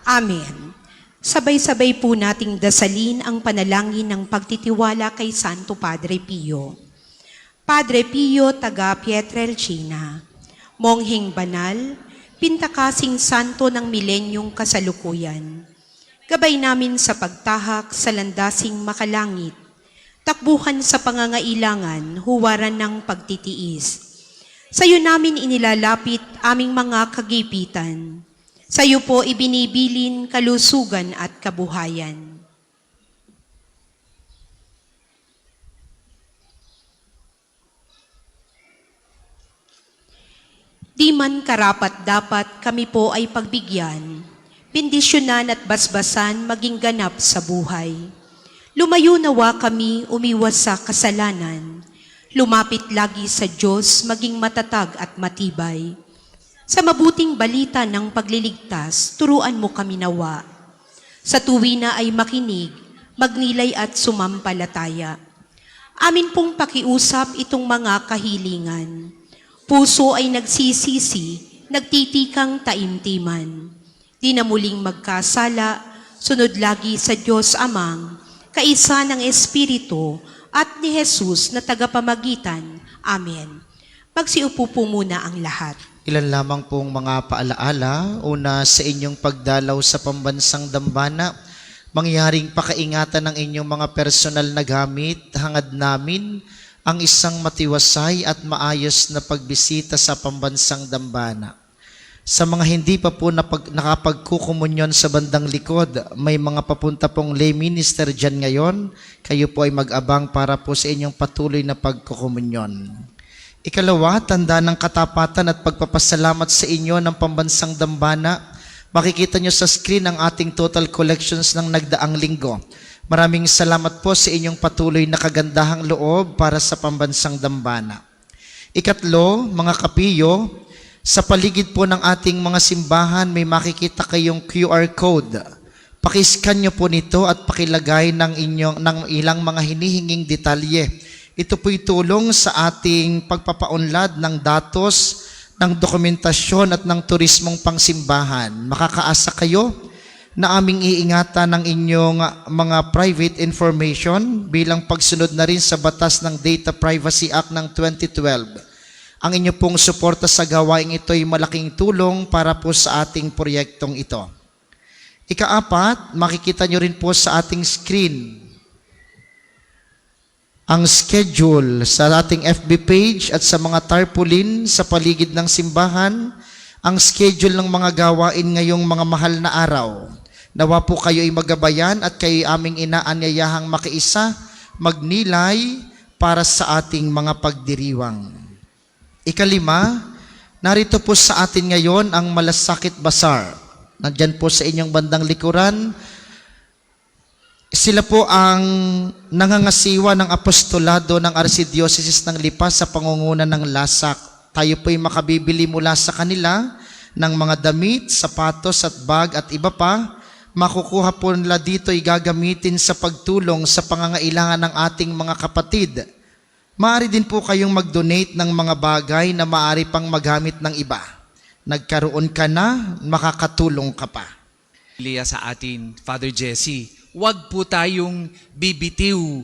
S5: Amen. Sabay-sabay po nating dasalin ang panalangin ng pagtitiwala kay Santo Padre Pio. Padre Pio, taga Pietrelcina, mongheng banal, pintakasing santo ng milenyong kasalukuyan. Gabay namin sa pagtahak sa landasing makalangit, takbuhan sa pangangailangan, huwaran ng pagtitiis. Sa iyo namin inilalapit aming mga kagipitan. Sa iyo po ibinibilin kalusugan at kabuhayan. Di man karapat-dapat kami po ay pagbigyan, bendisyonan at basbasan maging ganap sa buhay. Lumayo nawa kami umiwas sa kasalanan, lumapit lagi sa Diyos maging matatag at matibay. Sa mabuting balita ng pagliligtas, turuan mo kami nawa. Sa tuwi na ay makinig, magnilay at sumampalataya. Amin pong pakiusap itong mga kahilingan. Puso ay nagsisisi, nagtitikang taimtiman. Di na muling magkasala, sunod lagi sa Diyos Amang, kaisa ng Espiritu at ni Jesus na tagapamagitan. Amen. Magsiupo po muna ang lahat.
S16: Ilan lamang pong mga paalaala. Una, sa inyong pagdalaw sa pambansang dambana, mangyaring pakaingatan ng inyong mga personal na gamit. Hangad namin ang isang matiwasay at maayos na pagbisita sa pambansang dambana. Sa mga hindi pa po nakapagkukumunyon sa bandang likod, may mga papunta pong lay minister dyan ngayon. Kayo po ay mag-abang para po sa inyong patuloy na pagkukumunyon. Ikalawa, tanda ng katapatan at pagpapasalamat sa inyo ng pambansang dambana. Makikita nyo sa screen ang ating total collections ng nagdaang linggo. Maraming salamat po sa inyong patuloy na kagandahang loob para sa pambansang dambana. Ikatlo, mga kapiyo, sa paligid po ng ating mga simbahan may makikita kayong QR code. Pakiscan nyo po nito at pakilagay ng ilang mga hinihinging detalye. Ito po'y tulong sa ating pagpapaunlad ng datos, ng dokumentasyon at ng turismong pangsimbahan. Makakaasa kayo na aming iingatan ng inyong mga private information bilang pagsunod na rin sa batas ng Data Privacy Act ng 2012. Ang inyo pong suporta sa gawaing ito ay malaking tulong para po sa ating proyektong ito. Ikaapat, makikita nyo rin po sa ating screen ang schedule sa ating FB page at sa mga tarpaulin sa paligid ng simbahan, ang schedule ng mga gawain ngayong mga mahal na araw. Nawa po kayo ay magabayan at kayo aming inaanyayahang makiisa, magnilay para sa ating mga pagdiriwang. Ikalima, narito po sa atin ngayon ang Malasakit Bazaar. Nandyan po sa inyong bandang likuran. Sila po ang nangangasiwa ng apostolado ng Archdiocese ng Lipa sa pangunguna ng Lasak. Tayo po'y makabibili mula sa kanila ng mga damit, sapatos at bag at iba pa. Makukuha po nila dito ay gagamitin sa pagtulong sa pangangailangan ng ating mga kapatid. Maaari din po kayong mag-donate ng mga bagay na maaari pang magamit ng iba. Nagkaroon ka na, makakatulong ka pa.
S8: Liya sa atin, Father Jesse, huwag po tayong bibitiw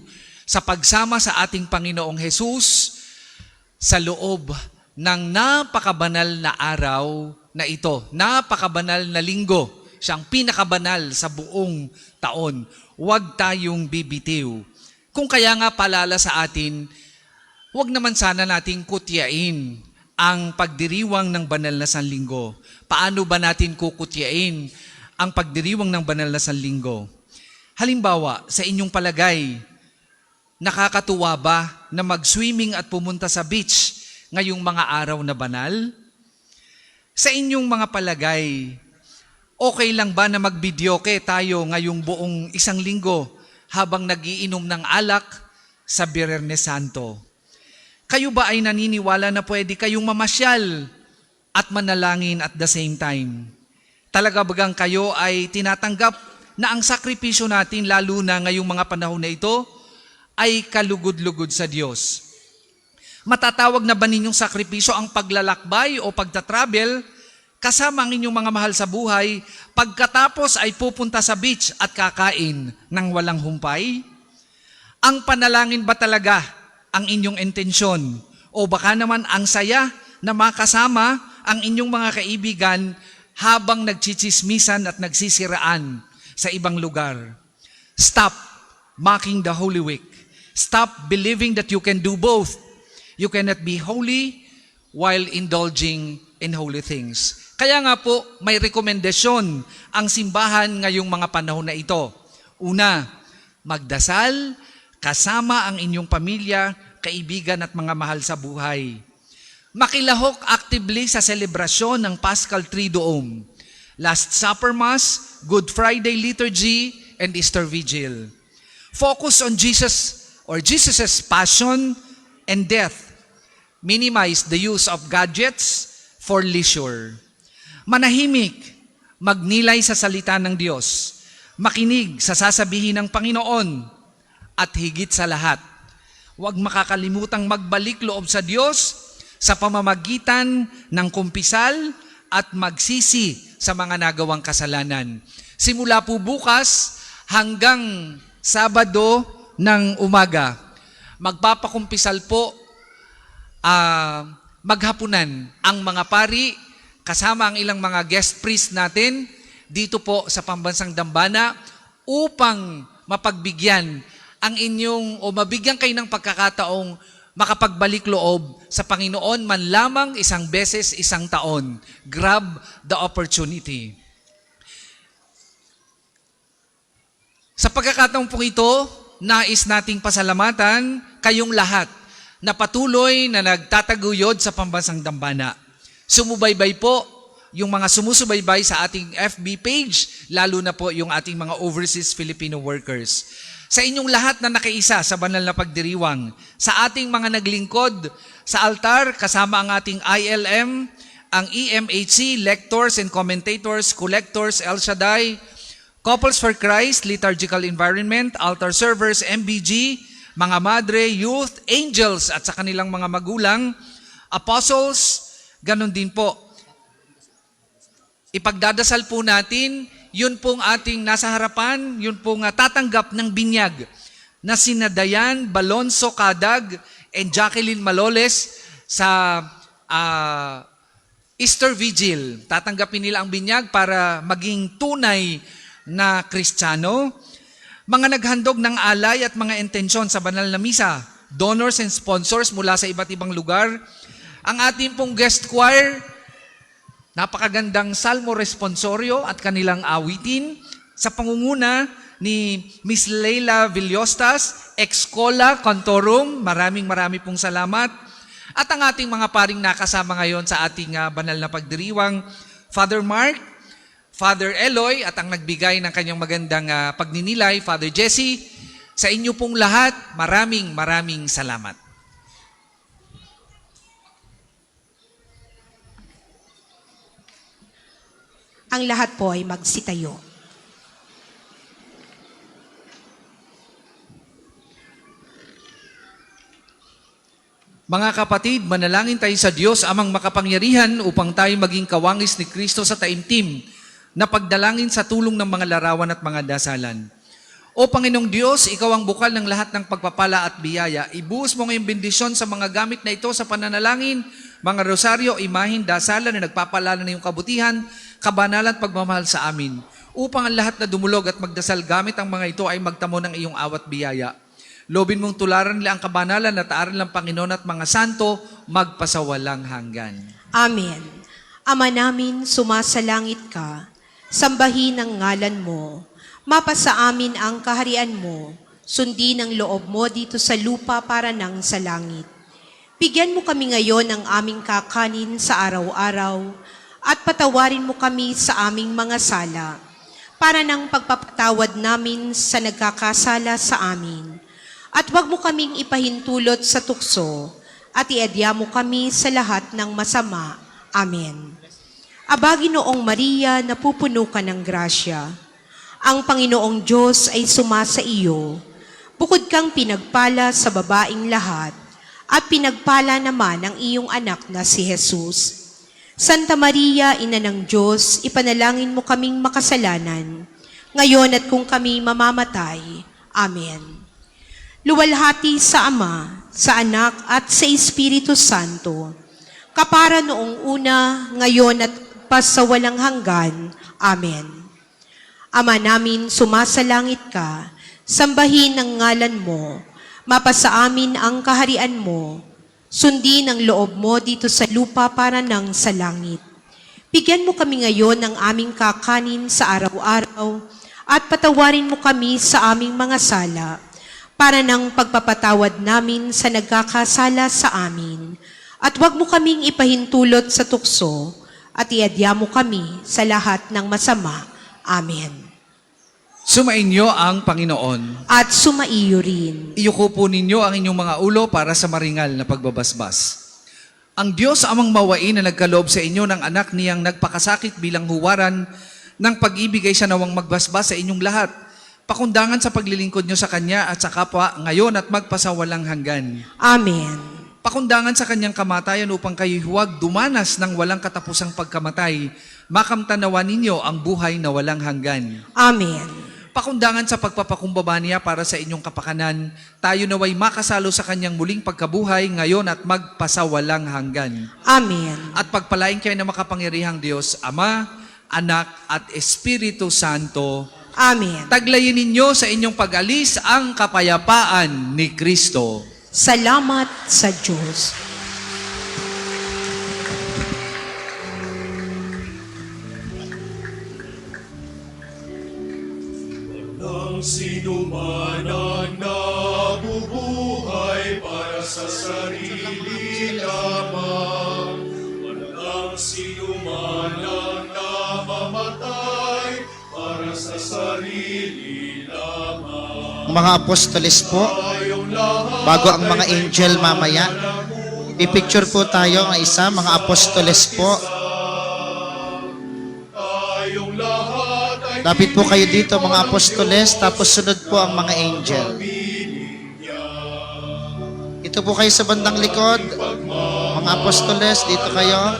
S8: sa pagsama sa ating Panginoong Jesus sa loob ng napakabanal na araw na ito, napakabanal na linggo, siyang pinakabanal sa buong taon. Huwag tayong bibitiw. Kung kaya nga palala sa atin, huwag naman sana nating kutyain ang pagdiriwang ng banal na Sanlinggo. Paano ba natin kukutyain ang pagdiriwang ng banal na Sanlinggo? Halimbawa, sa inyong palagay, nakakatuwa ba na mag-swimming at pumunta sa beach ngayong mga araw na banal? Sa inyong mga palagay, okay lang ba na magbidyoke tayo ngayong buong isang linggo habang nagiinom ng alak sa Biyernes Santo? Kayo ba ay naniniwala na pwede kayong mamasyal at manalangin at the same time? Talaga bagang kayo ay tinatanggap na ang sakripisyo natin, lalo na ngayong mga panahon na ito, ay kalugod-lugod sa Diyos? Matatawag na ba ninyong sakripisyo ang paglalakbay o pagtatravel kasama ang inyong mga mahal sa buhay, pagkatapos ay pupunta sa beach at kakain ng walang humpay? Ang panalangin ba talaga ang inyong intensyon? O baka naman ang saya na makasama ang inyong mga kaibigan habang nagchichismisan at nagsisiraan sa ibang lugar? Stop mocking the Holy Week. Stop believing that you can do both. You cannot be holy while indulging in holy things. Kaya nga po, may rekomendasyon ang simbahan ngayong mga panahon na ito. Una, magdasal kasama ang inyong pamilya, kaibigan at mga mahal sa buhay. Makilahok actively sa selebrasyon ng Paschal Triduum, Last Supper Mass, Good Friday Liturgy, and Easter Vigil. Focus on Jesus's passion and death. Minimize the use of gadgets for leisure. Manahimik, magnilay sa salita ng Diyos, makinig sa sasabihin ng Panginoon, at higit sa lahat, huwag makakalimutang magbalik loob sa Diyos sa pamamagitan ng kumpisal at magsisi sa mga nagawang kasalanan. Simula po bukas hanggang Sabado ng umaga, magpapakumpisal po maghapunan ang mga pari kasama ang ilang mga guest priest natin dito po sa Pambansang Dambana upang mapagbigyan ang inyong o mabigyan kayo ng pagkakataong makapagbalik loob sa Panginoon man lamang isang beses isang taon. Grab the opportunity. Sa pagkakataong po ito, nais nating pasalamatan kayong lahat na patuloy na nagtataguyod sa Pambansang Dambana. Sumubaybay po yung mga sumusubaybay sa ating FB page, lalo na po yung ating mga overseas Filipino workers. Sa inyong lahat na nakaisa sa banal na pagdiriwang, sa ating mga naglingkod sa altar, kasama ang ating ILM, ang EMHC, lectors and commentators, collectors, El Shaddai, Couples for Christ, Liturgical Environment, altar servers, MBG, mga madre, youth, angels at sa kanilang mga magulang, apostles, ganun din po. Ipagdadasal po natin, yun pong ating nasa harapan, yun pong tatanggap ng binyag na sina Dayan Balonso Kadag and Jacqueline Maloles sa Easter Vigil. Tatanggapin nila ang binyag para maging tunay na Kristiyano. Mga naghandog ng alay at mga intensyon sa banal na misa, donors and sponsors mula sa iba't ibang lugar. Ang ating pong guest choir, napakagandang salmo responsorio at kanilang awitin sa pangunguna ni Miss Leila Villostas, Ex-Cola Cantorum. Maraming pong salamat. At ang ating mga paring nakasama ngayon sa ating banal na pagdiriwang, Father Mark, Father Eloy, at ang nagbigay ng kanyang magandang pagninilay, Father Jesse. Sa inyo pong lahat, maraming salamat.
S5: Ang lahat po ay magsitayo.
S8: Mga kapatid, manalangin tayo sa Diyos amang makapangyarihan upang tayo maging kawangis ni Kristo sa taimtim na pagdalangin sa tulong ng mga larawan at mga dasalan. O Panginoong Diyos, Ikaw ang bukal ng lahat ng pagpapala at biyaya. Ibuhos mo ngayong bendisyon sa mga gamit na ito sa pananalangin, mga rosaryo, imahin, dasalan na nagpapalala ng iyong kabutihan, kabanalan at pagmamahal sa amin. Upang ang lahat na dumulog at magdasal gamit ang mga ito ay magtamo ng iyong awat biyaya. Lobin mong tularan nila ang kabanalan at aral ng Panginoon at mga santo, magpasawalang hanggan.
S5: Amen. Ama namin, sumasalangit ka, sambahin ang ngalan mo, mapasa amin ang kaharian mo, sundin ang loob mo dito sa lupa para nang sa langit. Bigyan mo kami ngayon ng aming kakanin sa araw-araw at patawarin mo kami sa aming mga sala para ng pagpapatawad namin sa nagkakasala sa amin. At huwag mo kaming ipahintulot sa tukso at iadya mo kami sa lahat ng masama. Amen. Aba, Ginoong Maria, napupuno ka ng grasya. Ang Panginoong Diyos ay sumasa iyo. Bukod kang pinagpala sa babaing lahat, at pinagpala naman ang iyong anak na si Jesus. Santa Maria, Ina ng Diyos, ipanalangin mo kaming makasalanan, ngayon at kung kami mamamatay. Amen. Luwalhati sa Ama, sa Anak, at sa Espiritu Santo, kapara noong una, ngayon at pasawalang hanggan. Amen. Ama namin, sumasalangit ka, sambahin ang ngalan mo, mapasa amin ang kaharian mo, sundin ang loob mo dito sa lupa para nang sa langit. Bigyan mo kami ngayon ng aming kakanin sa araw-araw at patawarin mo kami sa aming mga sala para ng pagpapatawad namin sa nagkakasala sa amin. At huwag mo kaming ipahintulot sa tukso at iadya mo kami sa lahat ng masama. Amen.
S8: Sumainyo ang Panginoon.
S5: At sumaiyo rin.
S8: Iyuko po ninyo ang inyong mga ulo para sa maringal na pagbabasbas. Ang Diyos amang mawain na nagkaloob sa inyo ng anak niyang nagpakasakit bilang huwaran ng pag-ibig ay siya nawang magbasbas sa inyong lahat. Pakundangan sa paglilingkod nyo sa Kanya at sa kapwa ngayon at magpasawalang hanggan.
S5: Amen.
S8: Pakundangan sa Kanyang kamatayan upang kayo huwag dumanas ng walang katapusang pagkamatay. Makamtanawa ninyo ang buhay na walang hanggan.
S5: Amen.
S8: Pakundangan sa pagpapakumbaba niya para sa inyong kapakanan, tayo naway makasalo sa kanyang muling pagkabuhay ngayon at magpasawalang hanggan.
S5: Amen.
S8: At pagpalain kayo na makapangyarihang Diyos, Ama, Anak at Espiritu Santo.
S5: Amen.
S8: Taglayin ninyo sa inyong pag-alis ang kapayapaan ni Kristo.
S5: Salamat sa Diyos.
S7: Ang sino man ang nabubuhay para sa sarili lamang. Walang sino man ang namamatay para sa sarili lamang.
S16: Mga apostoles po, bago ang mga angel mamaya, pipicture po tayo ng isa, mga apostoles po. Lapit po kayo dito mga apostoles, tapos sunod po ang mga angel. Ito po kayo sa bandang likod, mga apostoles, dito kayo.